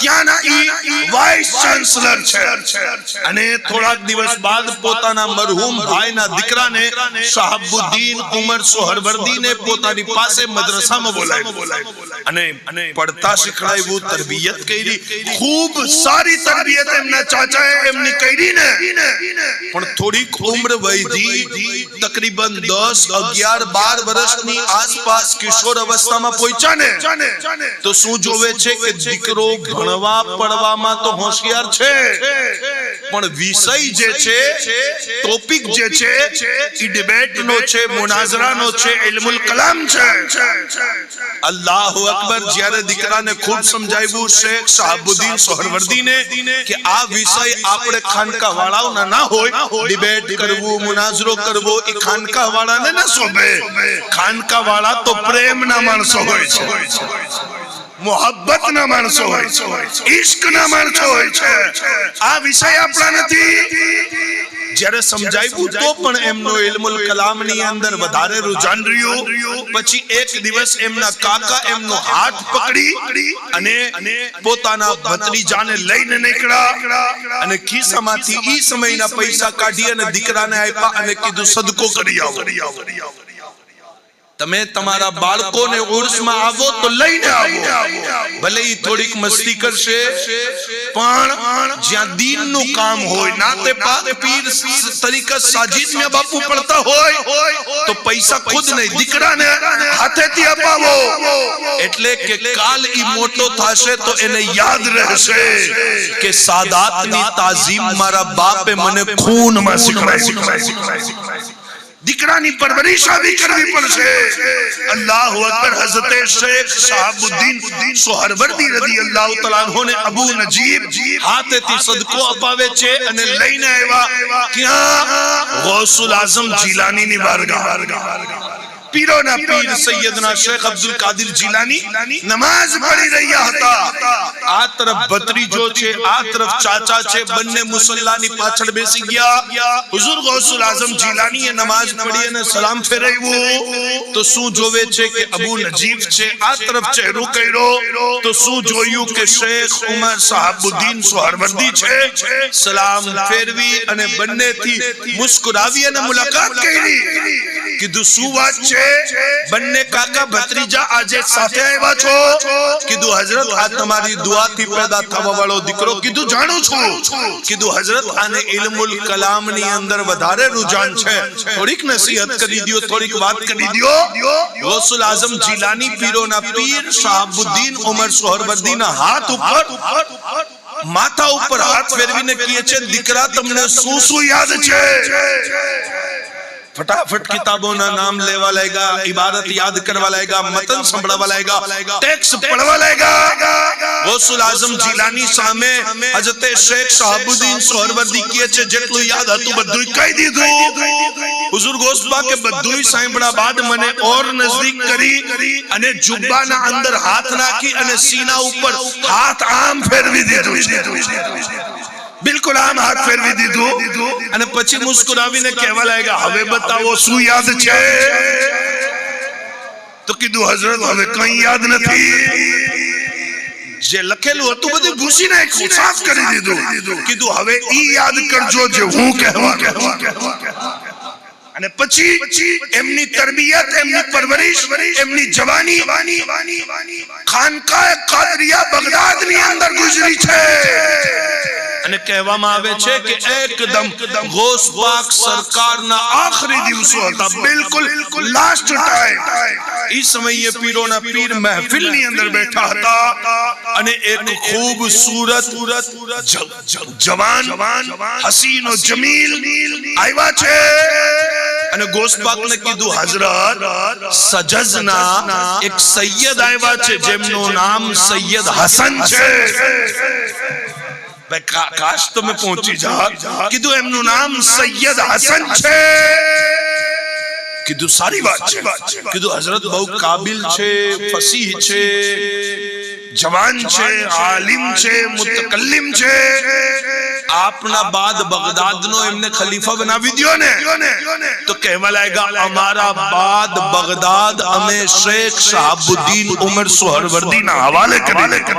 ત્યાંના ઈ વાઇસ ચાન્સલર છે અને થોડાક દિવસ બાદ પોતાના મરહૂમ ભાઈના દીકરાને શહાબુદ્દીન ઉમર સોહરવર્દીને પોતાની પાસે મદ્રસામાં બોલાવ્યો અને પડતા શીખડાવ્યું તરબિયત કરી ખૂબ સારી તરબિયત એમના ચાચા એમની કરી ને પણ થોડીક ઉંમર વયથી તકરીબન 10 11 12 વર્ષની આસપાસ કિશોર અવસ્થામાં પહોંચ્યા ને તો શું જોવે છે કે દીકરો ભણવા પડવામાં તો હોશિયાર છે પણ વિષય જે છે ટોપિક જે છે ઈ ડિબેટ નો છે મુનાઝરા નો છે ઇલ્મુલ કલામ છે અલ્લાહુ અકબર જ્યારે દીકરાને ખૂબ સમજાવ્યું શેખ શહાબુદ્દીન સોહરવર્દીને કે આ વિષય આપણે ખાનકા વાળાઓના ના હોય ડિબેટ કરવું મુનાઝરો કરવો એ ખાનકા વાળાને ના શોભે ખાનકા વાળા તો પ્રેમના માણસો હોય છે મોહબ્બત ના માણસો હોય છે ઇશ્ક ના માણસો હોય છે આ વિષય આપણા નથી જ્યારે સમજાવ્યું તો પણ એમનો ઇલ્મુલ કલામની અંદર વધારે રુઝાન રહ્યું પછી એક દિવસ એમના કાકા એમનો હાથ પકડી અને પોતાના ભત્રીજાને લઈને નીકળ્યા અને ખિસ્સામાંથી ઈ સમયના પૈસા કાઢી અને દીકરાને આપ્યા અને કીધું સદકો કરી આવો તમે તમારા બાળકોને ઉર્સમાં આવો તો લઈને આવો, ભલે ઈ થોડીક મસ્તી કરશે, પણ જ્યાં દીનનું કામ હોય, નાતે પાક પીર તરીકે સાજીદ में બાપુ પડતા હોય તો પૈસા ખુદ નહીં, દીકરાને હાથેથી અપાવો, એટલે કે કાલ ઈ મોટો થશે તો એને યાદ રહેશે કે સાદાતની તાઝીમ મારા બાપે મને ખૂનમાં શીખવાડી। દીકરાની પરવરિશ આવી કરવી પડશે। અલ્લાહુ અકબર। હઝરત શેખ શહાબુદ્દીન સોહરવર્દી રદિયલ્લાહુ તઆલા અન્હુ ને અબુ નજીબ હાથેથી સદકો અપાવે છે અને લઈને આવ્યા ક્યાં? ગૌસુલ આઝમ જીલાનીની બારગાહ। પીરોના પીર સૈયદના શેખ અબ્દુલ કાદિર જીલાની નમાઝ પઢી રહ્યા હતા। આ તરફ ભત્રીજો છે, આ તરફ ચાચા છે, બંને મુસલ્લાની પાછળ બેસી ગયા। હુઝુર ગૌસુલ આઝમ જીલાનીએ નમાઝ પઢી અને સલામ ફેરવ્યું તો શું જોવે છે કે અબુ નજીબ છે। આ તરફ ચહેરો કર્યો તો શું જોયું કે શેખ ઉમર શહાબુદ્દીન સોહરવર્દી છે। સલામ ફેરવી અને બંનેથી મુસ્કુરાવી અને મુલાકાત કરી। કીધું શું વાત છે? બંને કાકા ભત્રીજા આજે સાથે આવ્યા છો? કીધું હઝરત આ તમારી દુઆથી પેદા થવા વાળો દીકરો। કીધું જાણું છું। કીધું હઝરત આને ઇલ્મુલ કલામની અંદર વધારે રુજાન છે, થોડીક નસીહત કરી દો, થોડીક વાત કરી દો। ગૌસુલ આઝમ જીલાની પીરોના પીર શહાબુદ્દીન ઉમર સોહરવર્દીના હાથ ઉપર, માથા ઉપર હાથ ફેરવીને કહે છે, દીકરા તમને શું શું યાદ છે? फटाफट किताबों ना नाम लेवा लाएगा, इबारत याद करवा लाएगा, मतन संभळवा लाएगा, टेक्स्ट पढ़वा लाएगा। गौसुल आजम जीलानी सामे हजरत शेख शहाबुद्दीन सोहरवर्दी કહે છે જેટલું યાદ હતું બધું કહી દીધું। હુઝુર ગોસ્બા કે બધું સાંભળ્યા બાદ મને ઓર નજદીક કરી અને જુબ્બાના અંદર હાથ નાખી અને સીના ઉપર હાથ આમ ફેરવી દીધું। બિલકુલ આમ હાથ ફેરવી દીધું અને પછી મુસ્કુરાવીને કહેવા લાગ્યા, હવે બતાવો શું યાદ છે? તો કીધું હઝરત હવે કંઈ યાદ નથી। જે લખેલું હતું બધું ભૂસી નાખ્યું, સાફ કરી દીધું। કીધું હવે ઈ યાદ કરજો જે હું કહેવા। અને પછી એમની તરબિયત, એમની પરવરિશ, એમની જવાની ખાનકાહ કાદરિયા બગદાદની અંદર ગુજરી છે। અને કહેવામાં આવે છે કે એકદમ ગૌસ પાક સરકારના આખરી દિવસો હતા, બિલકુલ લાસ્ટ ટાઈમ। ઈ સમયે પીરોના પીર મહેફિલની અંદર બેઠા હતા અને એક ખૂબસૂરત જવાન હસીનો જમીલ આવ્યા છે અને ગૌસ પાકને કીધું, હઝરત સજઝના એક સૈયદ આવ્યા છે જેમનું નામ સૈયદ હસન છે। काश तो मैं पहुंची जा। કીધું એમનું નામ સૈયદ હસન છે। કીધું સારી વાત છે। કીધું હઝરત બહુ કાબિલ છે, ફસીહ છે, જવાન છે, આલિમ છે, મુતકલ્લિમ છે। આપના બાદ બગદાદનો એમને ખલીફા બનાવી દિયો ને? તો કહેવા લાગ્યા, અમારા બાદ બગદાદ અમે શેખ શહાબુદ્દીન ઉમર સોહરવર્દીના હવાલે કરી।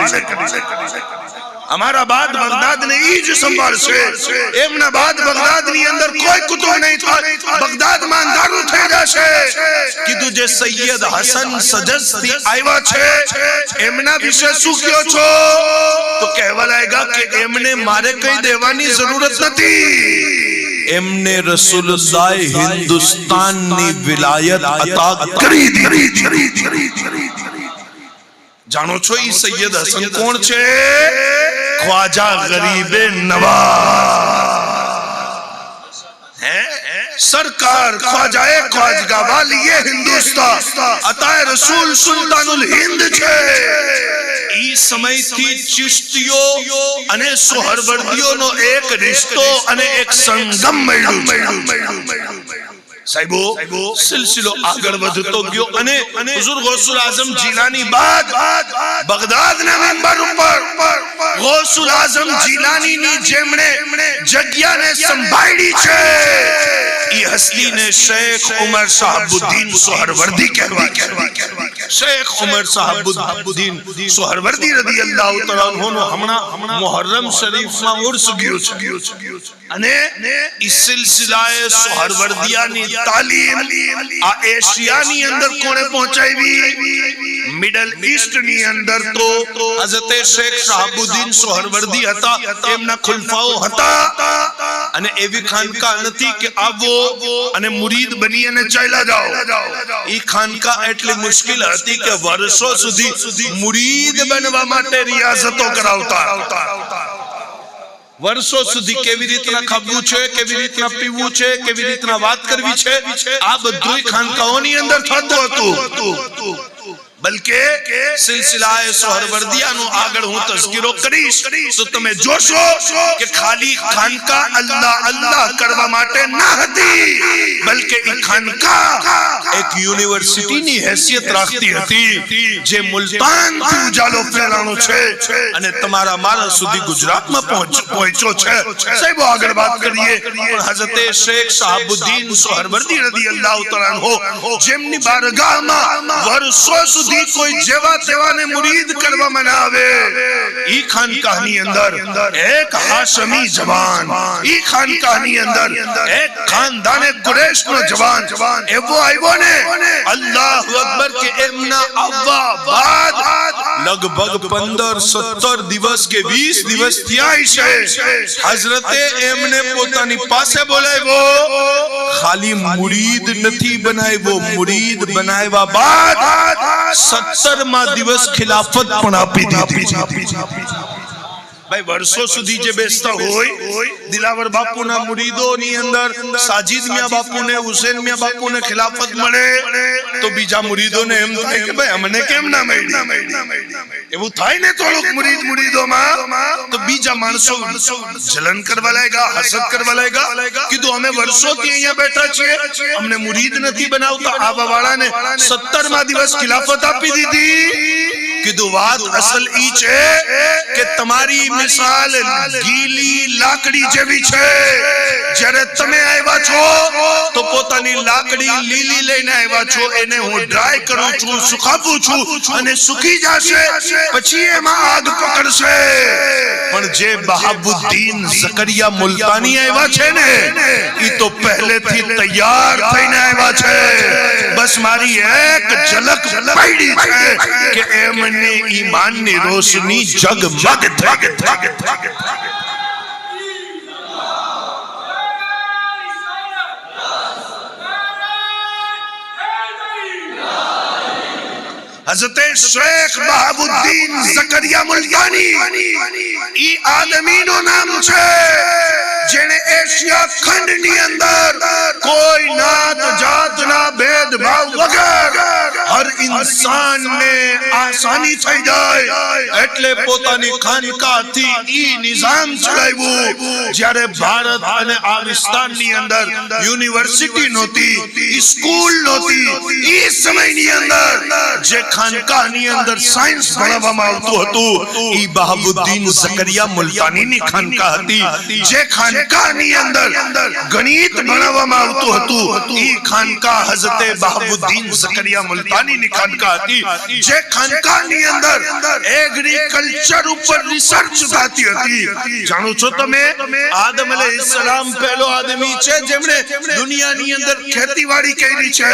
અમારા બાદ બગદાદ ને ઈ જ સંભાળશે। એમના બાદ બગદાદ ની અંદર કોઈ કુતુબ નહીં થાય, બગદાદ માં અંધારું થઈ જશે। કીધું જે સૈયદ હસન સજઝ થી આવ્યા છે એમના વિશે શું કહો છો? તો કહેવા લાગ્યા કે એમને મારે કઈ દેવાની જરૂરત નથી, એમને રસૂલુલ્લાહ હિન્દુસ્તાનની વિલાયત અતા કરી દીધી। જાણો છો ઈ સૈયદ હસન કોણ છે? ख्वाजा गरीबे नवाज है। सरकार ख्वाजाए ख्वाजगा वाली हिंदुस्तान अताए रसूल सुल्तानुल हिंद છે। ઈ સમયથી ચિશ્તીઓ અને સોહરવર્દીઓનો એક રિશ્તો અને એક સંગમ મળ્યું। સાહેબો સિલસિલો આગળ વધતો ગયો અને હુઝુર ગૌસુલ આઝમ જીલાની બાદ બગદાદના મિંબર ઉપર ગૌસુલ આઝમ જીલાનીની જેમણે જગ્યાને સંભાળી છે ઈ હસ્તીને શેખ ઉમર શહાબુદ્દીન સોહરવર્દી કહેવાય। શેખ ઉમર સાહેબુદ્દીન સોહરવર્દી રદિયલ્લાહુ તઆલા અન્હુનો હમણાં મુહર્રમ શરીફમાં ઉર્સ ગયો છે અને ઈ સિલસિલાએ સોહરવર્દિયાની તાલીમ આ એશિયાની અંદર કોણે પહોંચાવી? મિડલ ઈસ્ટ ની અંદર તો હઝરત શેખ શાહબુદ્દીન સોહરવર્દી હતા, એમના ખુલફાઓ હતા અને એવી ખાનકા નથી કે આવો અને મુરીદ બની અને ચાલ્યા જાઓ. ઈ ખાનકા એટલી મુશ્કેલ હતી કે વર્ષો સુધી મુરીદ બનવા માટે રિયાઝતો કરાવતા. વર્ષો સુધી કેવી રીતના ખાવું છે, કેવી રીતના પીવું છે, કેવી રીતના વાત કરવી છે, આ બધું ખાનકાઓની અંદર થતું હતું. બલકે સિલસિલાએ સોહરવર્દિયાનો આગળ હું તઝકીરો કરીશ તો તમે જોશો કે ખાલી ખાનકા અલ્લાહ અલ્લાહ કરવા માટે ન હતી, બલકે ઈ ખાનકા એક યુનિવર્સિટીની હેસિયત રાખતી હતી જે મુલ્તાન થી ઉજાલો ફેલાણો છે અને તમારા મારા સુધી ગુજરાતમાં પહોંચ્યો છે. સાહેબ આગળ વાત કરીએ પણ હઝરત શેખ શાહબુદ્દીન સોહરવર્દી રદિયલ્લાહુ તઆલા અન્હુ જેમની બારગાહમાં વર્ષો સુધી કોઈ જેવા તેવાને મુરીદ કરવામાં ના આવે. ઈ ખાનકાહની અંદર એક હાશમી જવાન, ઈ ખાનકાહની અંદર એક ખાનદાને કુરૈશનો જવાન એવો આવ્યો ને, અલ્લાહુ અકબર, કે એમના આવવા બાદ લગભગ 15-17 દિવસ કે 20 દિવસ થયા છે. હઝરતે એમને પોતાની પાસે બોલાવ્યો, ખાલી મુરીદ નથી બનાવ્યો, મુરીદ બનાવ્યા બાદ 17મા દિવસ ખિલાફત પણ આપી દીધી. ભાઈ વર્ષો સુધી જે બેસતા હોય દિલાવર બાપુના મુરીદોની અંદર સાજિદ મિયા બાપુને, હુસૈન મિયા બાપુને ખિલાફત મળે તો બીજા મુરીદોને એમ થાય કે ભાઈ અમને કેમ ના મળી? એવું થાય ને થોડુંક મુરીદોમાં તો બીજા માણસો જલન કરવા લાગ્યા, હસદ કરવા લાગ્યા. કીધું અમે વર્ષોથી અહીંયા બેઠા છીએ, અમને મુરીદ નથી બનાવતા. આવા વાળાને 17મા દિવસ ખિલાફત આપી દીધી. કીધું વાત અસલ ઈ છે કે તમારી મિસાલ ગીલી લાકડી જેવી છે. જ્યારે તમે આવ્યા છો તો પોતાની લાકડી લીલી લઈને આવ્યા છો, એને હું ડ્રાય કરું છું, સુકાવું છું અને સુકી જશે, પછી એમાં આગ પકડશે. પણ જે બહાબુદ્દીન ઝકરિયા મુલ્તાની આવ્યા છે ને, ઈ તો પહેલેથી તૈયાર થઈને આવ્યા છે. બસ મારી એક ઝલક પડી છે કે એમને ઈમાનની રોશની જગમગ થઈ. हजरत शेख बहाबुद्दीन ज़करिया मुल्तानी ઈ આદમીનો નામ છે જેણે એશિયા ખંડની અંદર કોઈ નાત જાતના ભેદભાવ વગર હર ઇન્સાનને આસાની થઈ જાય એટલે પોતાની ખાનકાથી ઈ નિઝામ ચલાવ્યું. જ્યારે ભારત અને આ વિસ્તારની અંદર યુનિવર્સિટી નહોતી, સ્કૂલ નહોતી, ઈ સમયની અંદર જે ખાનકાની અંદર સાયન્સ ભણાવવામાં આવતું હતું ઈ બહાબુદ્દીન ઝકરિયા મુલ્તાનીની ખાનકા હતી. જે ખાનકાની અંદર ગણિત ભણાવવામાં આવતું હતું ઈ ખાનકા હઝરત બહાબુદ્દીન ઝકરિયા મુલ્તાનીની ખાનકા હતી. જે ખાનકાની અંદર એગ્રીકલ્ચર ઉપર રિસર્ચ થતી હતી. જાણો છો તમે, આદમ અલૈહિસ્સલામ પહેલો આદમી છે જેમણે દુનિયાની અંદર ખેતીવાડી કરી છે.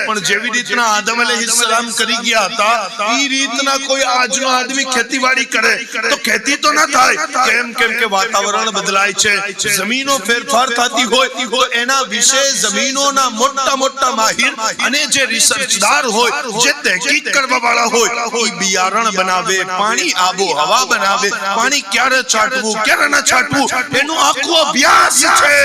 પણ જેવી રીતના આદમ અલૈહિસ્સલામ કરી ગયા હતા ઈ રીતના કોઈ આજનો આદમી ખેતીવાડી કરે તો ખેતી તો ના થાય. કેમ કે વાતાવરણ બદલાય છે, જમીનો ફેરફાર થતી હોય તો એના વિશે જમીનોના મોટા માહિર અને જે રિસર્ચદાર હોય, જે તહકીક કરવા વાળા હોય, ઈ બિયારણ બનાવે, પાણી આબોહવા બનાવે, પાણી ક્યારે છાંટવું ક્યારે ના છાંટવું એનો આખો અભ્યાસ છે.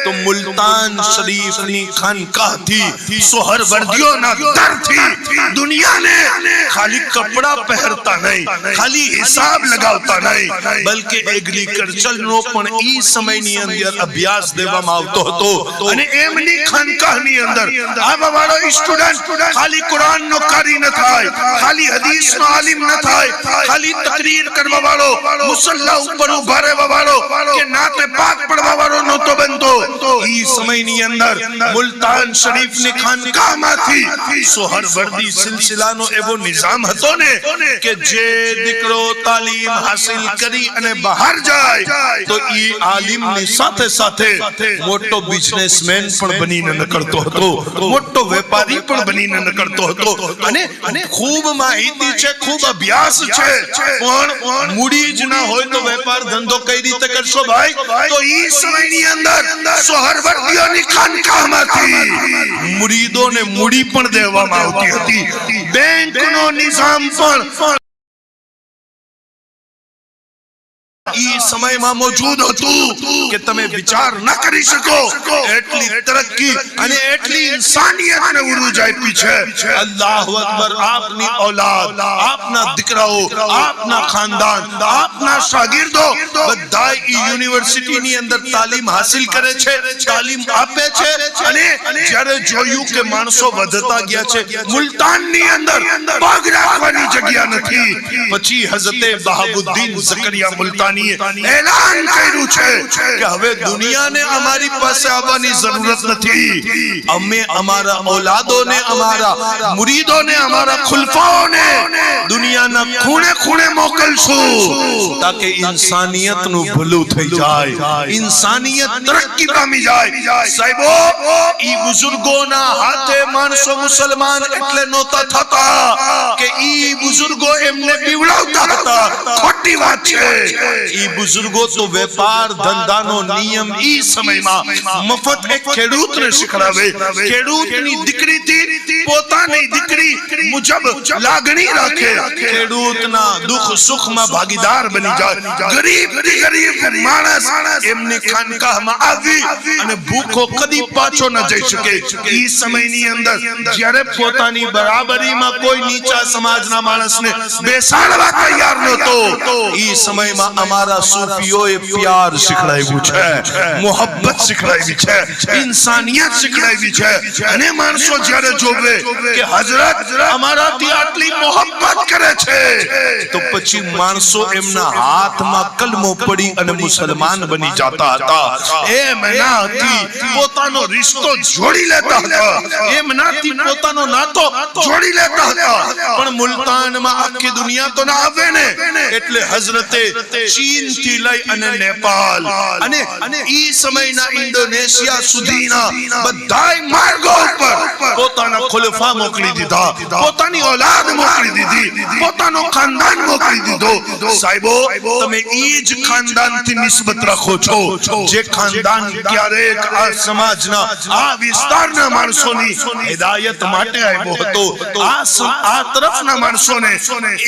તો મુલ્તાન શરીફની ખાનકાથી સોહરવર્દીઓના દરથી દુનિયાને ખાલી કપડા પહેરતા નહીં, ખાલી હિસાબ લગાવતા નહીં, બલકે એગ્રીકલ્ચરનો પણ ઈ સમયની અંદર અભ્યાસ દેવામાં આવતો હતો. અને એમની ખાનકાની અંદર આવા વાળો સ્ટુડન્ટ ખાલી કુરાન કુરાનનો કારી ન થાય, ખાલી હદીસનો આલિમ ન થાય, ખાલી તકરીર કરવા વાળો, મુસલ્લા ઉપર ઉભા રહેવા વાળો કે નાતે પાક પડવા વાળો નહોતો બનતો. ઈ સમયની અંદર મુલતાન શરીફની ખાનકાહમાંથી સોહરવર્દી સિલસિલાનો એવો નિઝામ હતો ને કે જે દીકરો તાલીમ હાસિલ કરી અને બહાર જાય તો ઈ આલિમની સાથે સાથે મોટો બિઝનેસમેન પણ બનીને નીકળતો હતો, મોટો વેપારી પણ બનીને નીકળતો હતો. અને ખૂબ માહિતી છે, ખૂબ અભ્યાસ છે, પણ મૂડી જ ના હોય તો વેપાર ધંધો કઈ રીતે કરશો ભાઈ? તો ઈ સમયની અંદર સોહરવર્દીઓની ખાનકાહમાંથી મુરીદોને મૂડી પણ દેવામાં આવતી હતી. બેંકનો નિઝામ પણ ઈ સમયમાં મોજૂદ હતું કે તમે વિચાર ન કરી શકો એટલી તરક્કી અને એટલી ઇન્સાનિયતને ઉરુજ આપી છે. અલ્લાહુ અકબર. આપની औलाद, આપના દીકરાઓ, આપના ખાનદાન, આપના શાગીર્દો બધા યુનિવર્સિટીની અંદર તાલીમ હાસિલ કરે છે, તાલીમ આપે છે. અને જ્યારે જોયું કે માણસો વધતા ગયા છે, મુલતાનની અંદર પગ રાખવાની જગ્યા નથી, પછી હઝરતે બહાબુદ્દીન ઝકરિયા મુલતાની એલાન કર્યું છે કે હવે દુનિયાને અમારી પાસે આવવાની જરૂરત નથી, અમે અમારા औलादोને, અમારા મુરીદોને, અમારા ખુલફાઓને દુનિયાના ખૂણે ખૂણે મોકલશું તાકે ઇન્સાનિયતનું ભલું થઈ જાય, ઇન્સાનિયત તરક્કી પામી જાય. સાહેબો, ઈ બુઝુર્ગોના હાથે માણસો મુસલમાન એટલે નહોતા થતા કે ઈ બુઝુર્ગો એમને બીવડાવતા હતા. ખોટી વાત છે. ઈ બુઝુર્ગો તો વેપાર ધંધાનો નિયમ ઈ સમયમાં મફત એક ખેડૂતને શીખડાવે, ખેડૂતની દીકરીથી પોતાની દીકરી મુજબ લાગણી રાખે, ખેડૂતના દુઃખ સુખમાં ભાગીદાર બની જાય. ગરીબ માણસ એમની ખાનકાહમાં આવી અને ભૂખો કદી પાછો ન જઈ શકે. ઈ સમયની અંદર જ્યારે પોતાની બરાબરીમાં કોઈ નીચા સમાજના માણસને બેસાડવા તૈયાર નહોતો, ઈ સમયમાં અમારા સૂફીઓએ પ્યાર શીખડાવ્યું છે, મોહબ્બત શીખડાવી છે, ઇન્સાનિયત શીખડાવી છે. અને માણસો જ્યારે જોવે કે હઝરત અમારાથી આટલી મોહબ્બત કરે છે તો પછી માણસો એમના હાથમાં કલમો પડી અને મુસલમાન બની જતા હતા. એમનાથી પોતાનો રિશ્તો જોડી લેતા હતા, એમનાથી પોતાનો નાતો જોડી લેતા હતા. પણ મુલતાનમાં આખી દુનિયા તો ના આવે ને, એટલે હઝરતે ચીન થી લઈ અને નેપાલ અને ઈ સમયના ઇન્ડોનેશિયા સુધીના બધાય માર્ગો ઉપર પોતાના ખુલફા મોકલી દીધા, પોતાની औलाद મોકલી દીધી, પોતાનો ખાનદાન મોકલી દીધો. સાહેબો, તમે ઈ જ ખાનદાનથી નિસ્બત રાખો છો જે ખાનદાન ક્યારેક આ સમાજના, આ વિસ્તારના માણસોની હિદાયત માટે આવ્યો હતો. આ તરફના માણસોને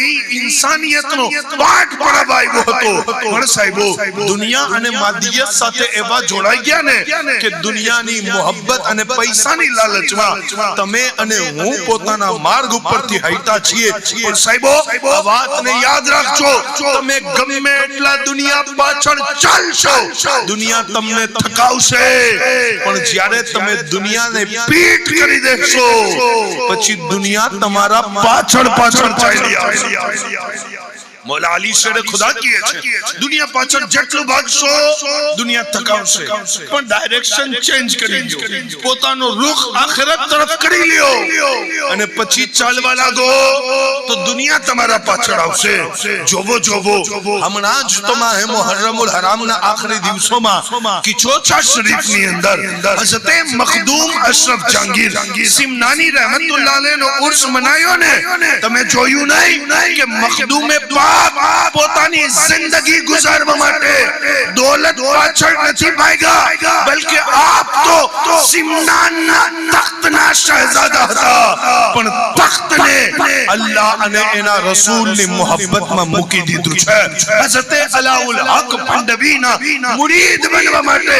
ઈ ઇન્સાનિયતનો પાઠ પડાવવા આવ્યો હતો. પણ સાહેબો, દુનિયા અને માદિયત સાથે એવા જોડાઈ ગયા ને કે દુનિયાની મોહબ્બત અને પૈસાની લાલચમાં તમે અને હું પોતાના માર્ગ ઉપરથી હટતા છીએ. પણ સાહેબો, આ વાતને યાદ રાખજો, તમે ગમે એટલા દુનિયા પાછળ ચાલશો, દુનિયા તમને થકાવશે, પણ જ્યારે તમે દુનિયાને પીઠ કરી દેશો પછી દુનિયા તમારા પાછળ ચાલી આવશે. मौला अली शेर खुदा किए छे दुनिया पाछળ જેટલું ભાગશો દુનિયા થકાવશે પણ ડાયરેક્શન ચેન્જ કરી લ્યો પોતાનો રૂખ આખિરત તરફ કરી લ્યો અને પછી ચાલવા લાગો તો દુનિયા તમારા પાછળ આવશે જોવો જોવો હમણાં જ તો માહે મુહર્રમુલ હરામના આખરી દિવસોમાં કિચોચા શરીફની અંદર હઝરત મખદૂમ અશરફ જહાંગીર સિમનાની રહેમતુલ્લાહ અલૈહનો ઉર્સ મનાયો ને તમે જોયું નહીં કે મખદૂમે પોતાની જિંદગી ગુજારવા માટે દોલત પાછળ નથી ભાગ્યા બલકે આપ તો સિમનાના તખ્તના શહેજાદા હતા પણ તખ્તને અલ્લાહ અને એના રસૂલની મોહબ્બતમાં મૂકી દીધું છે હઝરત અલાઉલ હક પાંડવીના મુરીદ બનવા માટે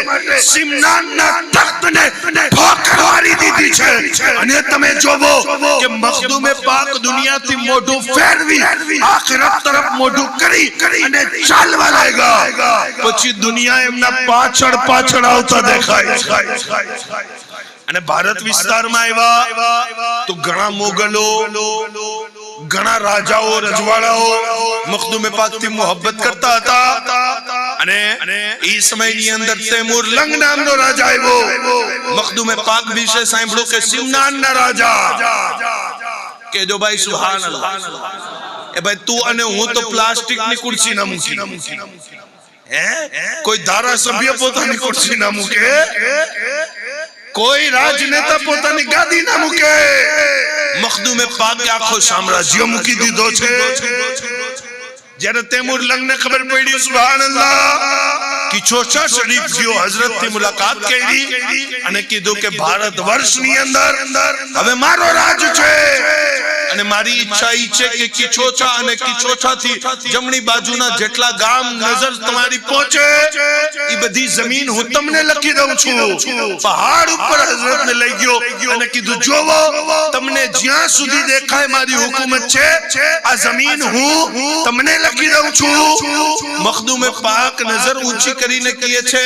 સિમનાના તખ્તને ઠોકર મારી દીધી છે અને તમે જોવો કે મખદૂમે પાક દુનિયાથી મોઢું ફેરવી આખિરત तरफ मोढू करी અને ચાલવા લાગ્યા પછી દુનિયા એમના પાછળ આવતા દેખાય અને ભારત વિસ્તારમાં આવ્યા તો ઘણા મોગલો, ઘણા રાજાઓ, રજવાડાઓ મખદુમે પાક થી મોહબ્બત કરતા હતા અને એ સમયની અંદર તૈમુર લંગ નામનો રાજા આવ્યો. મખદુમે પાક વિશે સાંભળ્યું કે સિમનાનના રાજા કહેજો ભાઈ સુભાનઅલ્લાહ. એ ભાઈ તું અને હું તો પ્લાસ્ટિકની ખુરશી ના મૂકી, કોઈ ધારાસભ્ય પોતાની ખુરશી ના મૂકે, કોઈ રાજનેતા પોતાની ગાદી ના મૂકે. મખદુમે પાકે આખો સામ્રાજ્ય મૂકી દીધો છે. જ્યારે તૈમુર લંગ ને ખબર પડી સુભાનઅલ્લાહ, કિચોચા શરીફ ગયો, હઝરત થી મુલાકાત કરી અને કીધું કે ભારત વર્ષની અંદર હવે મારો રાજ છે અને મારી ઈચ્છા ઈ છે કે કિચોચા અને કિચોચા થી જમણી બાજુના જેટલા ગામ નજર તમારી પહોંચે એ બધી જમીન હું તમને લખી દઉં છું. પહાડ ઉપર હઝરત ને લઈ ગયો અને કીધું જોવો તમને જ્યાં સુધી દેખાય મારી હુકુમત છે આ જમીન હું તમને લખી દઉં છું. મખદુમે પાક નજર ઊંચી કરીને કહે છે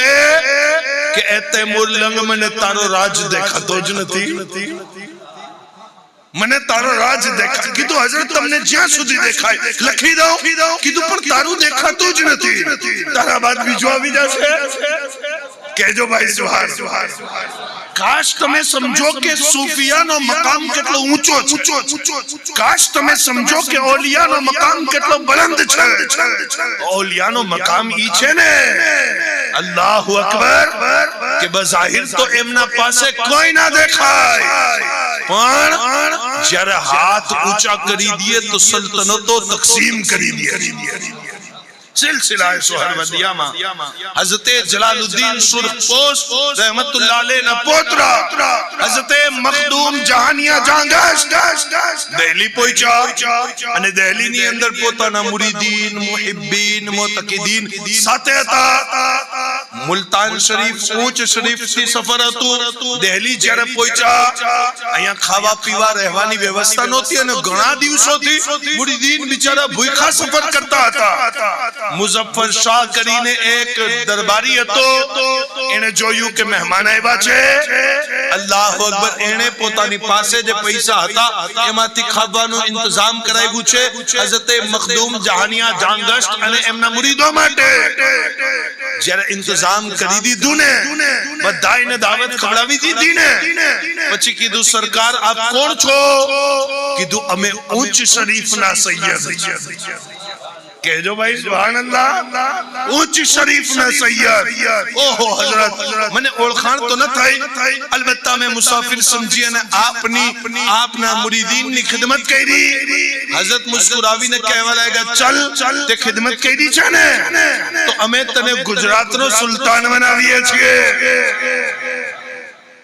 કે એ તૈમુર લંગ મને તારો રાજ દેખાતો જ નથી, મને તારો રાજ દેખાય. કીધું હઝરત તમને જ્યાં સુધી દેખાય લખી દઉં. કીધું પણ તારું દેખાતું જ નથી, તારા બાદ બીજો આવી જશે. કહેજો ભાઈ સુહાર. કાશ તમે સમજો કે સૂફિયાનો મકામ કેટલો ઊંચો છે, કાશ તમે સમજો કે ઓલિયાનો મકામ કેટલો બલંદ છે. ઓલિયાનો મકામ ઈ છે ને અલ્લાહુ અકબર કે બઝાહિર તો એમના પાસે કોઈ ના દેખાય પણ જ્યારે હાથ ઊંચા કરી દિए તો સલ્તનતો તકસીમ કરી દિए. સિલસિલા સોહરવદિયામાં હઝરત જલાલુદ્દીન સુરખપોશ રહેમતુલ્લાહ અલૈહના પોતરા હઝરત મખદૂમ જહાનિયા જાંગશ દિલ્હી પહોંચ્યા અને દિલ્હીની અંદર પોતાના મુરીદીન, મુહિબ્બીન, મુતકીદીન સાથે હતા. મુલતાન શરીફ ઉચ્ચ શરીફ થી સફર હતું. દિલ્હી જ્યારે પહોંચ્યા અહીંયા ખાવા પીવા રહેવાની વ્યવસ્થા નહોતી અને ઘણા દિવસોથી મુરીદીન બિચારા ભૂખ્યા સફર કરતા હતા. મુઝફ્ફર શાહ કરીને એક દરબારી હતો, એને જોયું કે મહેમાન આવ્યા છે. અલ્લાહુ અકબર. એને પોતાની પાસે જે પૈસા હતા એમાંથી ખાવાનું ઇંતજામ કરાવ્યું છે હઝરત મખદૂમ જહાનિયા જાંગશ અને એમના મુરીદો માટે. જ્યારે ઇંતજામ કરી દીધું ને બધાયને દાવત ખવડાવી દીધી ને પછી કીધું સરકાર આપ કોણ છો? કીધું અમે ઉચ્ચ શરીફના સૈયદ. કહેજો ભાઈ સુભાનઅલ્લાહ, ઉચ્ચ શરીફના સૈયદ. ઓહો હઝરત મને ઓળખાણ તો ન થઈ, અલબત્તા મેં મુસાફિર સમજી અને આપના મુરીદીનની ખિદમત કરી. હઝરત મુસ્કુરાવીને કહેવા લાગ્યા ચલ તે ખિદમત કરી છે ને તો અમે તને ગુજરાતનો સુલતાન બનાવીએ છીએ.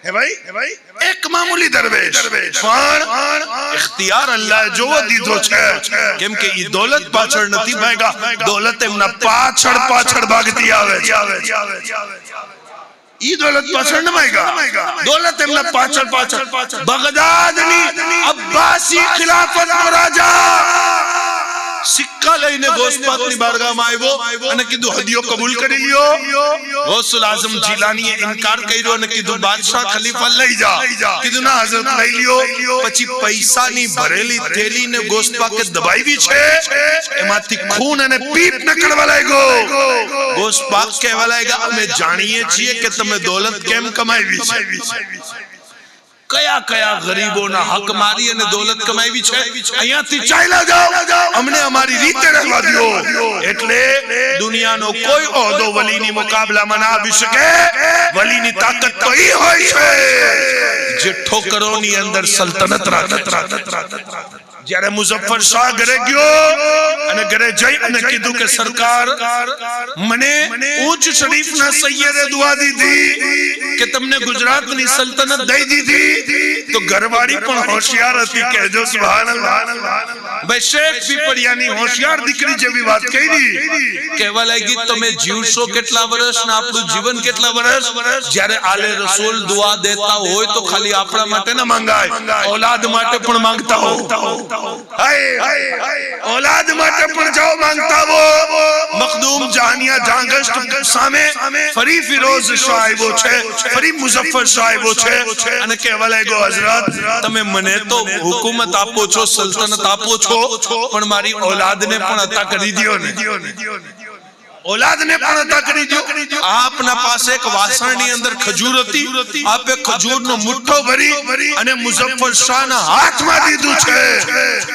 હે ભાઈ એક મામૂલી દરવેશ પણ ઇખ્તિયાર અલ્લાહ જોવો દીધો છે. કેમ કે ઈ દોલત પાછળ નથી ભાગ્યા, દોલત એમના પાછળ ભાગતી આવે છે. ઈ દોલત પાછળ ન ભાગ્યા, દોલત એમના પાછળ. બગદાદની અબ્બાસી ખિલાફતનો રાજા સિક્કા લઈને ગોસપાકની બારગાહમાં આવ્યો અને કીધું હદિયો કબૂલ કરી લ્યો. ગૌસુલ આઝમ જીલાનીએ ઇનકાર કર્યો અને કીધું બાદશાહ ખલીફા લઈ જા. કીધું ના હઝરત લઈ લ્યો. પછી પૈસાની ભરેલી થેલીને ગોસપાકે દબાવી છે, એમાંથી ખૂન અને પીપ નીકળવા લાગ્યો. ગોસપાક કહેવા લાગ્યા અમે જાણીએ છીએ કે તમે દોલત કેમ કમાવી છે, કયા કયા ગરીબોના હક મારી અને દોલત કમાવી છે, અહીંયાથી ચાલ્યા જાઓ, અમને અમારી રીતે રહેવા દો. એટલે દુનિયાનો કોઈ ઓહદો વલીની મુકાબલામાં ના આવી શકે. વલીની તાકાત તો ઈ હોય છે જે ઠોકરોની અંદર સલ્તનત રાખે. જ્યારે મુઝફ્ફર શાહ ઘરે ગયો અને ઘરે જઈ અને કીધું કે સરકાર મને ઉચ્ચ શરીફના સૈયદે દુઆ દીધી કે તમને ગુજરાતની સલ્તનત દઈ દીધી. તો ઘરવાળી પણ હોશિયાર હતી. કહેજો સુભાનઅલ્લાહ. ભાઈ શેખ પીપળિયાની હોશિયાર દીકરી જેવી વાત કરી કહેવા લાગી તમે જીવશો કેટલા વર્ષ ને આપણું જીવન કેટલા વર્ષ? જ્યારે આલે રસૂલ દુઆ દેતા હોય તો ખાલી આપણા માટે ન માંગાય, ઔલાદ માટે પણ માંગતા હો. औलाद માટે પણ જાઓ માંગતા હો. મખદૂમ જહાનિયા જાંગસ્ટ સામે ફરી ફિરોઝ શાહ આવ્યો છે, ફરી મુઝફ્ફર શાહ આવ્યો છે અને કહેવા લાગ્યો હઝરત તમે મને તો હુકુમત આપો છો, સલ્તનત આપો છો, પણ મારી ઔલાદને પણ અતા કરી દ્યો ને. औलादने પણ અતા કરી દો. આપના પાસે એક વાસણની અંદર ખજૂર હતી, આપે ખજૂરનો મુઠ્ઠો ભરી અને મુઝફ્ફર શાહના હાથમાં દીધું છે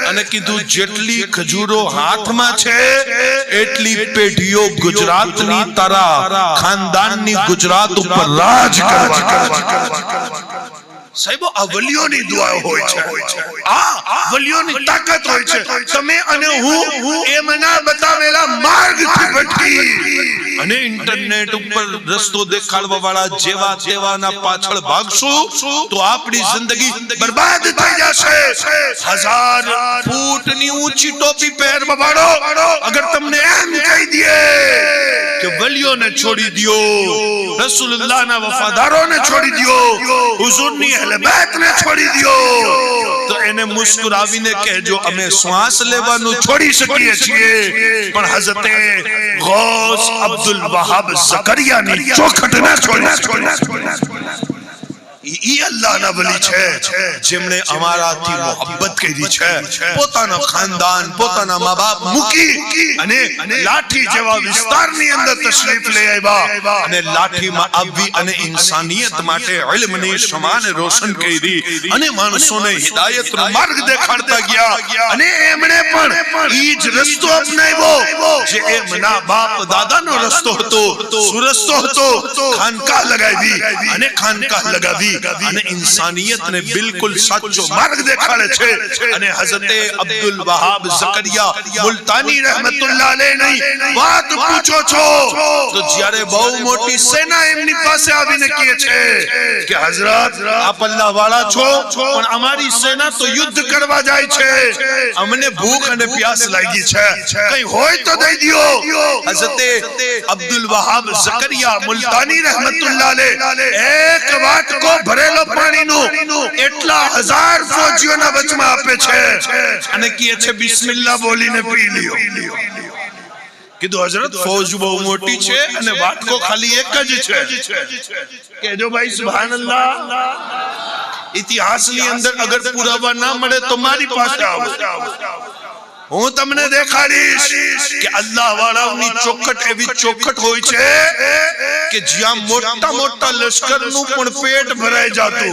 અને કીધું જેટલી ખજૂરો હાથમાં છે એટલી પેઢીઓ ગુજરાતની તારા ખાનદાનની ગુજરાત ઉપર રાજ કરવા. સાહેબો આ વલીઓની દુઆ હોય છે, આ વલીઓની તાકાત હોય છે. તમે અને હું એમના બતાવેલા માર્ગથી ભટકી અને ઇન્ટરનેટ ઉપર રસ્તો દેખાડવા વાળા જેવા તેવાના પાછળ ભાગશું તો આપણી જિંદગી બરબાદ થઈ જશે. 1000 ફૂટની ઊંચી ટોપી પહેરવા વાળો અગર તમને એમ કહી દે કે વલીઓને છોડી દો, રસૂલુલ્લાહના વફાદારોને છોડી દો, હુઝુરની અહલે બેતને છોડી દો, તો એને મુસ્કરાવીને કહેજો અમે શ્વાસ લેવાનું છોડી શકીએ છીએ પણ હઝરતે ગૌસ અબ્દુલ વહાબ ઝકરિયાની ચોખટ ના છોડી. ઈ અલ્લાહના વલી છે જેમણે અમારાથી મોહબ્બત કરી છે. પોતાનો ખાનદાન, પોતાના મા-બાપ મૂકી અને લાઠી જેવા વિસ્તારની અંદર તશરીફ લઈ આવ્યા અને લાઠીમાં આવી અને ઇન્સાનિયત માટે ઇલ્મની શમાને રોશન કરી અને માણસોને હિદાયતનો માર્ગ દેખાડતા ગયા અને એમણે પણ ઈ જ રસ્તો અપનાવ્યો જે એમના બાપ દાદાનો રસ્તો હતો. શું રસ્તો હતો? ખાનકાહ લગાવી અને ખાનકાહ લગાવી અને ઇન્સાનિયતને બિલકુલ સાચો માર્ગ દેખાડે છે. અને હઝરતે અબ્દુલ વહાબ ઝકરિયા મુલ્તાની રહેમતુલ્લાહ અલૈહ વાત પૂછો છો તો જ્યારે બહુ મોટી સેના એમની પાસે આવીને કહે છે કે હઝરત આપ અલ્લાહ વાળા છો પણ અમારી સેના તો યુદ્ધ કરવા જાય છે, અમને ભૂખ અને પ્યાસ લાગી છે, કઈ હોય તો દઈ દો. હઝરતે અબ્દુલ વહાબ ઝકરિયા મુલ્તાની રહેમતુલ્લાહ અલૈહ એક વાટકો ભરેલો પાણીનું એટલા 1000 ફૌજીઓના વચમાં આપે છે અને કહે છે બિસ્મિલ્લાહ બોલીને પી લ્યો. કીધું હઝરત ફૌજ બહુ મોટી છે અને વાટકો ખાલી એક જ છે. કહેજો ભાઈ સુભાનઅલ્લાહ. ઇતિહાસની અંદર અગર પુરાવા ના મળે તો મારી પાસે આવો, હું તમને દેખાડીશ કે અલ્લાહ વાળાઓની ચોખટ એવી ચોખટ હોય છે કે જ્યાં મોટા મોટા લશ્કરનું પણ પેટ ભરાઈ જાતું.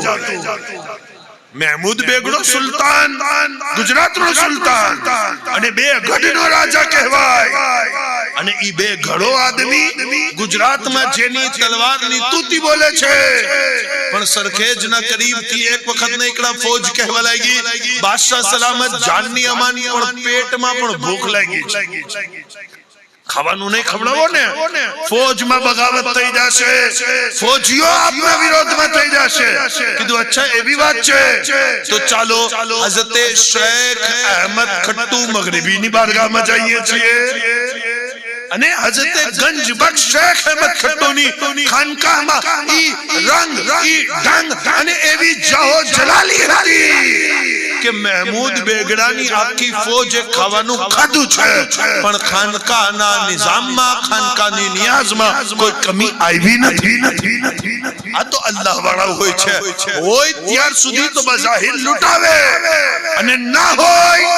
મહેમૂદ બેગડો સુલતાન, ગુજરાતનો સુલતાન અને બે ગઢનો રાજા કહેવાય અને ઈ બે ઘડો આદમી ગુજરાતમાં જેની તલવારની તૂતી બોલે છે પણ સરખેજના કરીબથી એક વખત નીકળા ફૌજ કહેવા લાગી બાદશાહ સલામત જાનની અમાની પણ પેટમાં પણ ભૂખ લાગી છે, ખાવાનું નહીં ખવડાવો ને ફૌજમાં બગાવત થઈ જશે, ફૌજીઓ આપના વિરોધમાં થઈ જશે. કીધું અચ્છા એવી વાત છે તો ચાલો હઝરતે શેખ અહેમદ ખટ્ટુ મગરિબીની બારગાહમાં જઈએ છીએ અને હઝરતે ગંજ બખ્શ શેખ અહેમદ ખટ્ટુની ખાનકાહમાં ઈ રંગ ઈ ઢંગ અને એવી જાહો જલાલી હતી કે મહેમૂદ બેગડાની આખી ફૌજે ખાવાનું ખાધું છે પણ ખાનકાહના નિઝામમાં, ખાનકાહની નિયાઝમાં કોઈ કમી આવી નથી. આ તો અલ્લાહ વાળા હોય છે, હોય ત્યાર સુધી તો બઝાહિર લૂંટાવે અને ના હોય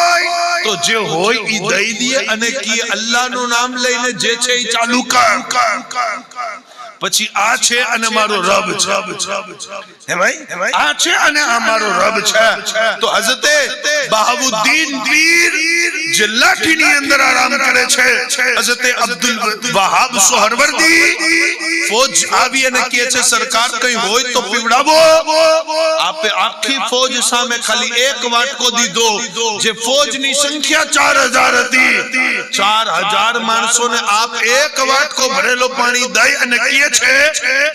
તો જે હોય ઈ દઈ દે અને કી અલ્લાહનું નામ લઈને જે છે ઈ ચાલુ કર. પછી આ છે અને મારો રબ છે, હે ભાઈ આ છે અને આ મારો રબ છે. તો હઝરતે બહાઉદ્દીન પીર જે લાઠીની અંદર આરામ કરે છે, હઝરતે અબ્દુલ વહાબ સોહરવર્દી ફૌજ આવી અને કહે છે સરકાર કઈ હોય તો પીવડાવો. આપે આખી ફૌજ સામે ખાલી એક વાટકો દીધો. જે ફૌજની સંખ્યા 4000 હતી, 4000 માણસોને આપ એક વાટકો ભરેલો પાણી દઈ અને કહે છે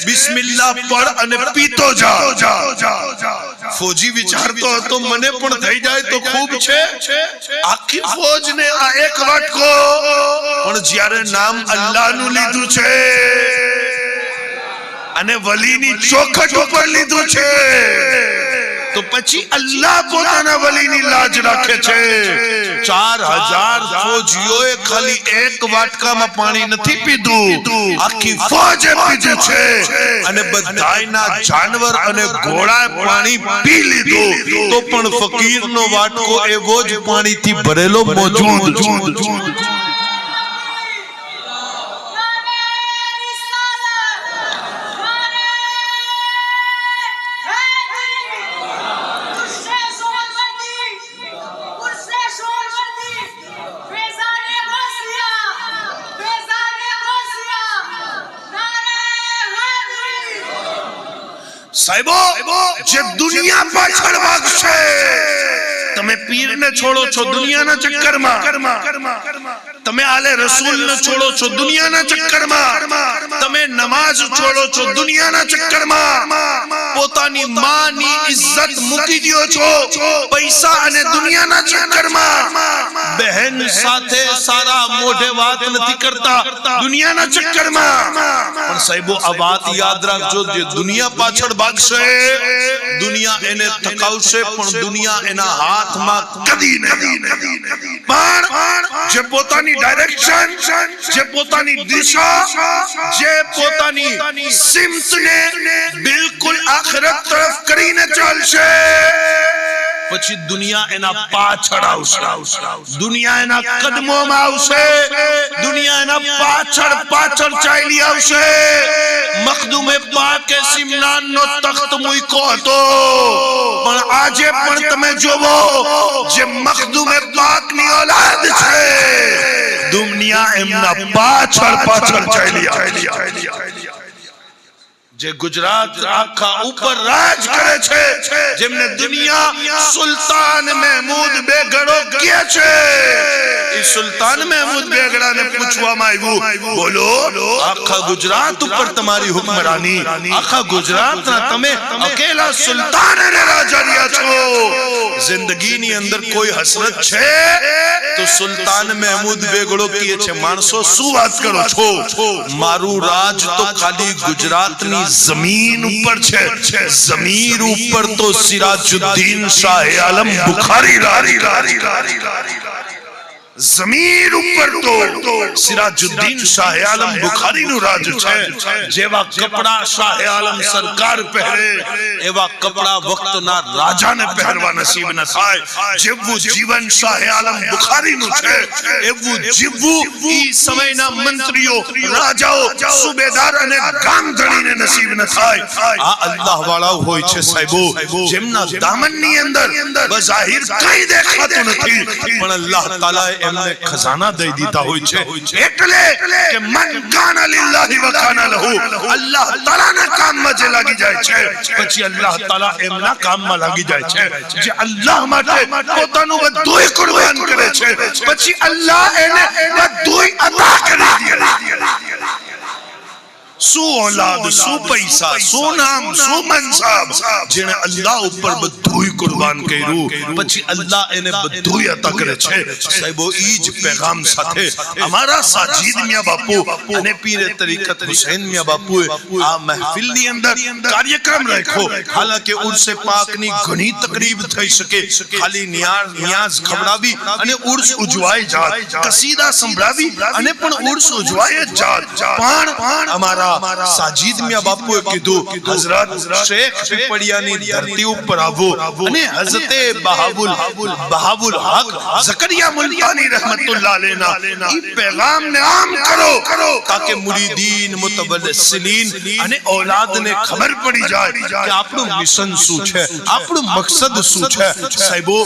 બિસ્મિલ્લાહ પઢ અને પીતો જા. ફોજી વિચારતો હતો મને પણ થઈ જાય તો ખૂબ છે, આખી ફોજને આ એક વાટકો, પણ જ્યારે નામ અલ્લાહનું લીધું છે અને વલીની ચોખટ ઉપર લીધું છે તો પછી અલ્લાહ પોતાના વલીની લાજ રાખે છે. 4000 ફોજીઓએ ખાલી એક વાટકામાં પાણી નથી પીધું, આખી ફોજે પીધું છે અને બધાયના જાનવર અને ઘોડા પાણી પી લીધું તો પણ ફકીરનો વાટકો એવો જ પાણીથી ભરેલો મોજૂદ. સાહેબો જે દુનિયા પાછળ ભાગશે, તમે પીરને છોડો છો દુનિયાના ચક્કરમાં, તમે આલે રસૂલને છોડો છો દુનિયાના ચક્કરમાં, તમે નમાઝ છોડો છો દુનિયાના ચક્કરમાં, પોતાની માની ઇજ્જત મૂકી દો છો પૈસા અને દુનિયાના ચક્કરમાં, બહેન સાથે સારા મોઢે વાત નથી કરતા દુનિયાના ચક્કરમાં. પણ સાહેબો આ વાત યાદ રાખજો, જે દુનિયા પાછળ ભાગશે દુનિયા એને થકાવશે પણ દુનિયા એના હાથમાં કદી નહીં. પણ જે પોતાની ડાયરેક્શન, જે પોતાની દિશા, જે પોતાની સિમતને બિલકુલ આખિરત તરફ કરીને ચાલશે પછી દુનિયા એના પાછળ આવશે, દુનિયા એના કદમોમાં આવશે, દુનિયા એના પાછળ પાછળ ચાલી આવશે. મખદુમે પાકે સિમનાનનો તખ્ત મૂક્યો હતો પણ આજે પણ તમે જોવો જે મખદુમે પાકની औलाद છે દુનિયા એમના પાછળ પાછળ ચાલી આવશે. જે ગુજરાત આખા ઉપર રાજ કરે છે, જેમને દુનિયા સુલતાન મહેમૂદ બેગડો કહે છે, એ સુલતાન મહેમૂદ બેગડાને પૂછવામાં આવ્યું બોલો આખા ગુજરાત ઉપર તમારી હુકમરાની, આખા ગુજરાતના તમે અકેલા સુલતાન અને રાજા રહ્યા છો, જિંદગીની અંદર કોઈ હસરત છે? તો સુલતાન મહેમૂદ બેગડો કહે છે માણસો શું વાત કરો છો, મારું રાજ તો ખાલી ગુજરાતની જમીન ઉપર છે, જમીન ઉપર તો સિરાજુદ્દીન શાહ આલમ બુખારી જમીન ઉપર તો સિરાજુદ્દીન શાહ આલમ બુખારી નું રાજ છે. જેવા કપડા શાહ આલમ સરકાર પહેરે એવા કપડા વક્તના રાજાને પહેરવા નસીબ ન થાય. જેવું જીવન શાહ આલમ બુખારી નું છે એવું જીવવું ઈ સમયના મંત્રીઓ, રાજાઓ, સુબેદાર અને ગામધણીને નસીબ ન થાય. આ અલ્લાહ વાળા હોય છે સાહેબો, જેમના દામનની અંદર બજાહિર કંઈ દેખાતું નથી પણ અલ્લાહ તાલાએ એમને ખજાના દઈ દીધા હોય છે. એટલે કે મન કાના લિલ્લાહી વ કાના લહુ, અલ્લાહ તાલાના કામમાં જે લાગી જાય છે પછી અલ્લાહ તાલા એમના કામમાં લાગી જાય છે. જે અલ્લાહ માટે પોતાનું બધું કુરબાન કરે છે પછી અલ્લાહ એને બધું અતા કરી દે. શું औलाद, શું પૈસા, શું નામ, શું મનસબ, જેને અલ્લાહ ઉપર બધું કુરબાન કર્યું પછી અલ્લાહ એને બધું અતા કરે છે. સાહેબો ઈ જ પેગામ સાથે અમારા સાજીદ મિયા બાપુ અને પીરે તરીકત હુસૈન મિયા બાપુએ આ મહેફિલની અંદર કાર્યક્રમ રાખ્યો. હાલાકે ઉર્સે પાકની ઘણી તકરીબ થઈ શકે, ખાલી નિયાઝ ખવડાવી અને ઉર્સ ઉજવાય જાત, કસીદા સંભળાવી અને પણ ઉર્સ ઉજવાય જાત. પણ અમારા સાજીદ મિયા બાપુએ કીધું હઝરત શેખ પીપળિયાની ધરતી ઉપર આવો અને હઝરતે બહાવુલ હક ઝકરિયા મુલ્તાની રહેમતુલ્લાહ અલૈના ઈ પેગામને આમ કરો તાકે મુરીદીન મુતવલ્લિસીન અને औलादને ખબર પડી જાય કે આપણું મિશન શું છે, આપણું મકસદ શું છે. સાહેબો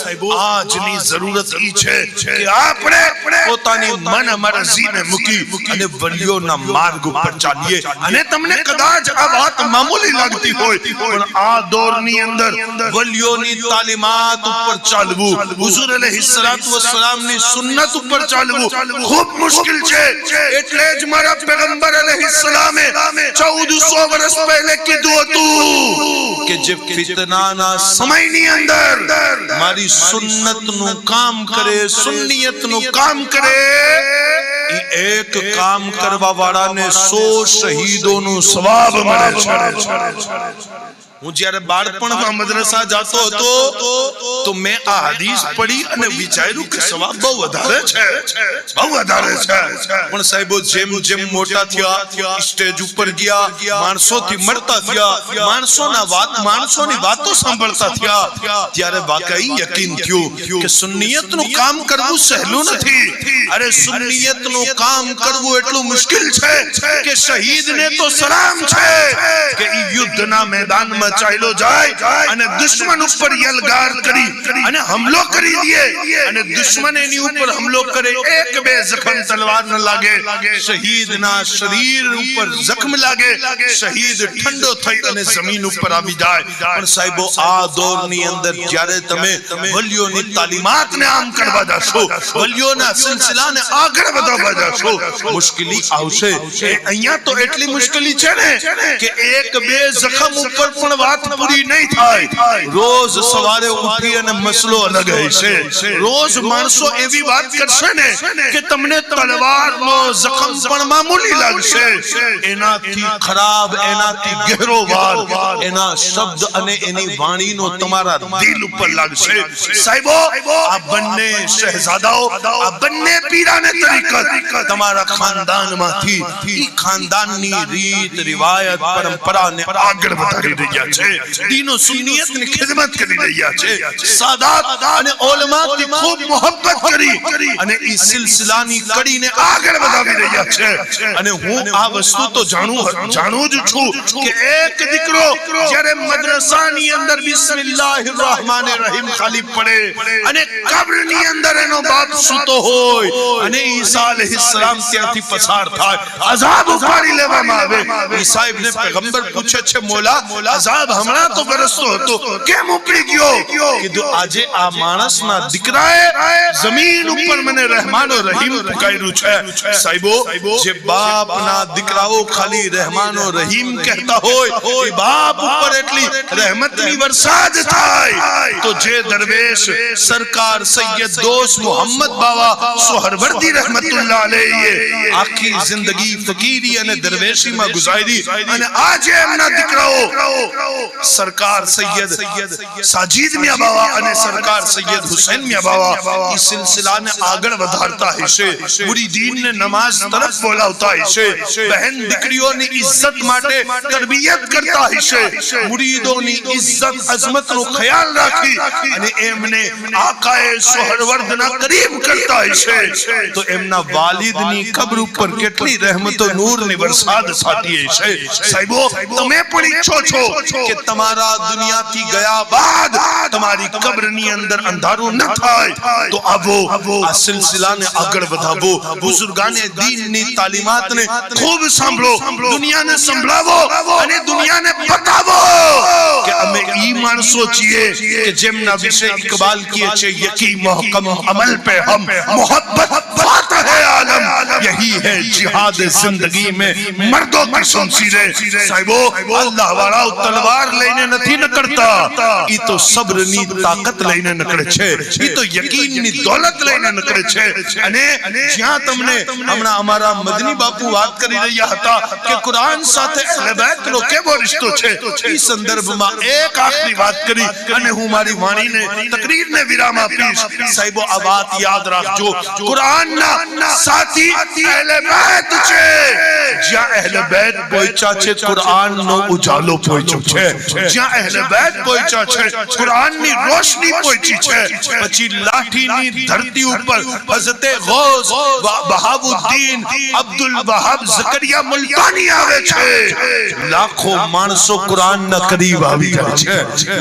આજની જરૂરત ઈ છે કે આપણે પોતાની મન મરજીને મૂકી અને વલીઓના માર્ગ ઉપર ચાલીએ. અને તમને કદાચ આ વાત મામૂલી લાગતી હોય, પણ આ દોરની અંદર વલીઓની તાલીમાત ઉપર ચાલવું, હુઝુર અલૈહિસ્સલાતુ વસ્સલામની સુન્નત ઉપર ચાલવું ખૂબ મુશ્કેલ છે. એટલે જ મારા પેગમ્બર અલૈહિસ્સલામે 1400 વર્ષ પહેલે કીધું હતું કે જે ફિતનાના સમયની અંદર મારી સુન્નતનું કામ કરે, સુન્નિયતનું કામ કરે, એક કામ કરવા વાળાને 100 શહીદોનું સવાબ મળે છે. હું જ્યારે બાળપણમાં મદ્રસા જાતો હતો તો મેં આ હદીસ પઢી અને વિચાર્યું કે સવાબ બહુ વધારે છે, બહુ વધારે છે. પણ સાહેબો જેમ જેમ મોટા થયા, સ્ટેજ ઉપર ગયા, માણસોથી મળતા થયા, માણસોની વાતો સાંભળતા થયા, ત્યારે વાકઈ યકીન થયું કે સુન્નિયતનું કામ કરવું સહેલું નથી. અરે સુન્નિયતનું કામ કરવું એટલું મુશ્કેલ છે કે શહીદને તો સલામ છે કે ઈ યુદ્ધના મેદાનમાં ચાલ્યો જાય અને દુશ્મન ઉપર યલગાર કરી અને હમલો કરી દે, અને દુશ્મન એની ઉપર હમલો કરે, એક બે જખમ તલવાર ન લાગે, શહીદના શરીર ઉપર જખમ લાગે, શહીદ ઠંડો થઈ અને જમીન ઉપર આવી જાય. પણ સાહેબો આ દોરની અંદર જ્યારે તમે વલીઓની તાલીમાતને આમ કરવા જશો, વલીઓના સિલસિલાને આગળ વધારવા જશો, મુશ્કેલી આવશે. અહીંયા તો એટલી મુશ્કેલી છે ને કે એક બે જખમ ઉપર પણ વાત પૂરી નહીં થાય. રોજ સવારે ઉઠી અને મસલો અલગ હશે. રોજ માણસો એવી વાત કરશે ને કે તમને તલવારનો જખમ પણ મામૂલી લાગશે. એનાથી ખરાબ, એનાથી ગહેરો વાર એના શબ્દ અને એની વાણીનો તમારા દિલ ઉપર લાગશે. સાહેબો આ બંને શહેજાદાઓ, આ બંને પીરાને તરીકત તમારા ખાનદાનમાંથી, ઈ ખાનદાનની રીત રિવાયત પરંપરાને આગળ વધારી રહ્યા છે, દીનો સુન્નિયતની ખિદમત કરી રહ્યા છે, સાદાત અને ઉલમાથી ખૂબ મોહબ્બત કરી અને ઈ સિલસિલાની કડીને આગળ વધાવી રહ્યા છે. અને હું આ વસ્તુ તો જાણું જ છું કે એક દીકરો જ્યારે મદ્રસાની અંદર બિસ્મિલ્લાહિર રહેમાનિર રહીમ ખાલી પડે અને કબ્રની અંદર એનો બાપ સૂતો હોય અને ઈસા અલૈહિસ્સલામ ત્યાંથી પસાર થાય, અઝાબ ઉપાડી લેવામાં આવે. ઈસા ઇબ્ને પેગમ્બર પૂછે છે, મોલા અઝાબ હમણાં તો બરસતો હતો, કેમ ઉપડી ગયો? કીધું આજે આ માણસના દીકરાએ જમીન ઉપર મને રહેમાનો રહીમ પુકાર્યું છે. સાહેબો જે બાપના દીકરાઓ ખાલી રહેમાનો રહીમ કહેતા હોય, એ બાપ ઉપર એટલી રહેમતની વરસાદ થાય તો જે દરવેશ સરકાર સૈયદ દોસ્ત મોહમ્મદ બાવા સોહરવર્દી રહેમતુલ્લાહ અલૈહિ આખી જિંદગી ફકીરી અને દરવેશીમાં ગુજારી, અને આજે એમના દીકરાઓ સરકાર સૈયદ સાજીદ મિયા બાવા અને સરકાર સૈયદ હુસૈન મિયા બાવા ઈ સિલસિલાને આગળ વધારતા હશે, મુરીદીનને નમાઝ તરફ બોલાવતા હશે, બહેન દીકરીઓની ઇજ્જત માટે તરબિયત કરતા હશે, મુરીદોની ઇજ્જત અઝમતનો ખ્યાલ રાખી અને એમને આકાએ સોહરવર્દના કરીમ કરતા હશે, તો એમના વાલિદની કબ્ર ઉપર કેટલી રહેમતો નૂરની વરસાદ થતી હશે. સાહેબો તમે પણ ઈચ્છો છો કે તમારા દુનિયાથી ગયા બાદ તમારી કબ્રની અંદર અંધારું ન થાય, તો આવો આ સિલસિલાને આગળ વધાવો, બુઝુર્ગાને દીનની તાલીમાતને ખૂબ સાંભળો, દુનિયાને સંભળાવો અને દુનિયાને બતાવો કે અમે ઈ માણસો છીએ કે જેમના વિશે ઇકબાલ કિए છે, યકી મુહકમ અમલ पे हम मोहब्बत फातह आलम यही है जिहाद जिंदगी में मर्दों की शमशीरें. साहिबो अल्लाह વાળાઓ તલવાર લઈને નથી નકળતા, ઈ તો સબ્રની તાકાત લઈને નકળે છે, ઈ તો યકીનની દોલત લઈને નકળે છે. અને જ્યાં તમને હમણાં અમારા મદની બાપુ વાત કરી રહ્યા હતા કે કુરાન સાથે અહલે બેતનો કેવો રિશ્તો છે, ઈ સંદર્ભમાં એક આખરી વાત કરી અને હું મારી વાણીને તકરીરને વિરામ આપીશ. સાહેબો આ વાત યાદ રાખજો, કુરાનના સાથી અહલે બેત છે. જ્યાં અહલે બેત પહોંચ્યા છે કુરાનનો ઉજાલો પહોંચ્યો છે. જ્યાં અહલે બેત પહોંચ્યા છે કુરાનની રોશની પહોંચી છે. પછી લાઠીની ધરતી ઉપર હઝરત ગૌસ બહાઉદ્દીન અબ્દુલ વહાબ ઝકરિયા મુલ્તાની આવે છે. લાખો માણસો કુરાનના કરીબ આવી જાય છે.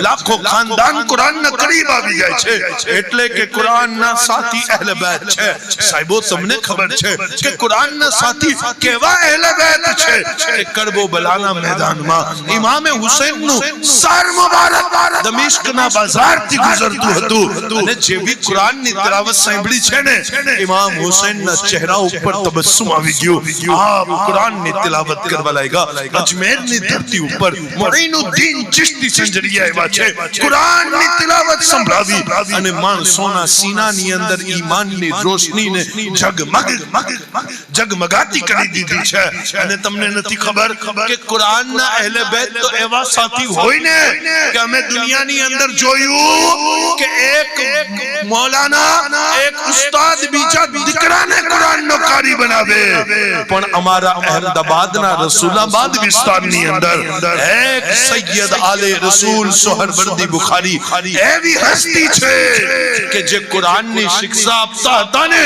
લાખો ખાનદાન કુરાનના કરીબ આવી જાય છે. એટલે કે કુરાનના સાથી અહલે બેત છે. સાહેબો તમને ખબર છે કે કુરાનના સાથી કેવા અહલે બેત છે કે કરબલાના મેદાનમાં ઇમામ હુસૈનનું સર મુબારક દમિશ્કના બજારથી ગુજરતું હતું અને જેવી કુરાનની તિલાવત સાંભળી છે ને ઇમામ હુસૈનના ચહેરા ઉપર તબસ્સુમ આવી ગયો. આપ કુરાનની તિલાવત કરવા લાગ્યા. અજમેરની ધરતી ઉપર મુઈનુદ્દીન ચિશ્તી સંજરીયા આવ્યા છે. કુરાનની તિલાવત સંભળાવી અને માણસોના સીનાની અંદર ઈમાનની રોશનીને જગમગાતી કરી દીધી છે. અને તમને નથી ખબર કે કુરાનના અહલે બેત તો એવા સાથી હોય ને કે અમે દુનિયાની અંદર જોયું કે એક મૌલાના એક ઉસ્તાદ બીજા દીકરાને કુરાનનો કારી બનાવે. પણ અમારા અહેમદાબાદના રસુલાબાદ વિસ્તારની અંદર એક સૈયદ આલે રસૂલ સોહરવર્દી બુખારી એવી હસ્તી છે કે જે કુરાનની શિક્ષા આપતા હતા ને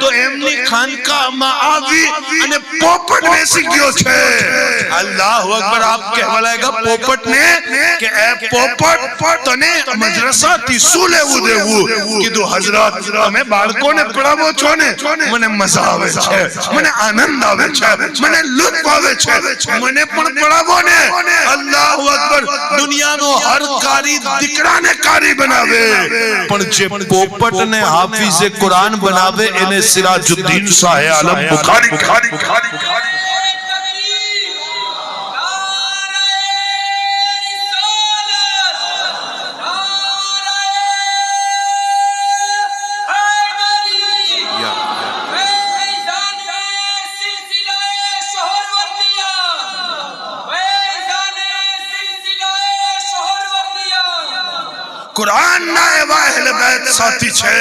તો એમની ખાનકામાં આવી અને પોપટ બેસી ગયો છે. અલ્લાહુ અકબર. આપ કહેવા લાગ્યા પોપટને કે એ પોપટ તને મદ્રસાથી શું લેવું દેવું? કીધું હઝરત તમે બાળકોને પડાવો છો ને મને મજા આવે છે, મને આનંદ આવે છે, મને લુત્ફ આવે છે, મને પણ પડાવો ને. અલ્લાહુ અકબર. દુનિયાનો હર કારી દીકરાને કારી બનાવે પણ જે પોપટને હાફિઝે કુરાન બનાવે એને સિરાજુદ્દીન શાહ આલમ બુખારી કુરાનના એવા અહલે બેત સાથી છે.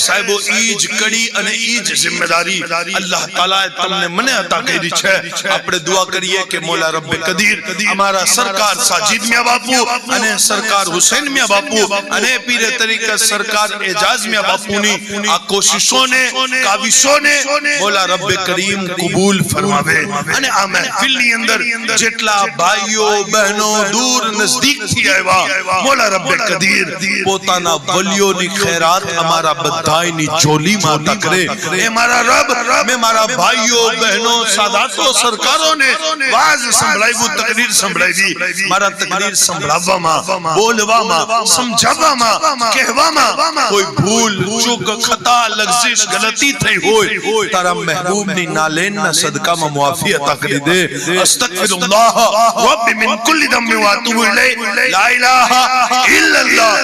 સાહેબો ઈજ કડી અને ઈજ જિમ્મેદારી અલ્લાહ તાલાએ તમને મને અતા કરી છે. આપણે દુઆ કરીએ કે મોલા રબ્બે કદીર અમારા સરકાર સાજિદ મિયા બાપુ અને સરકાર હુસૈન મિયા બાપુ અને પીરે તરીકે સરકાર એજાઝ મિયા બાપુની આ કોશિશોને કાવિશોને મોલા રબ્બે કરીમ કબૂલ ફરમાવે. અને આ મહેફિલની અંદર જેટલા ભાઈઓ બહેનો દૂર નજદીકથી આવ્યા મોલા રબ્બે કદીર પોતાના વલીઓની ખૈરાત અમારા બધાયની જોલીમાં તકરે. એ મારા રબ મે મારા ભાઈઓ બહેનો સાદાતો સરકારોને વાઝ સંભળાવ્યું, તકરીર સંભળાવી. મારા તકરીર સંભળાવવામાં, બોલવામાં, સમજાવવામાં, કહેવામાં કોઈ ભૂલ ચૂક ખતા લગઝિશ ગલતી થઈ હોય તારા મહેબૂબની નાલેનના સદકામાં મુઆફી અતા કરી દે. અસ્તગફિરુલ્લાહ રબ્બી મિન કુલ્લી દમ્બિન વ અતૂબુ ઇલૈહ. લા ઇલાહા ઇલ્લલ્લાહ.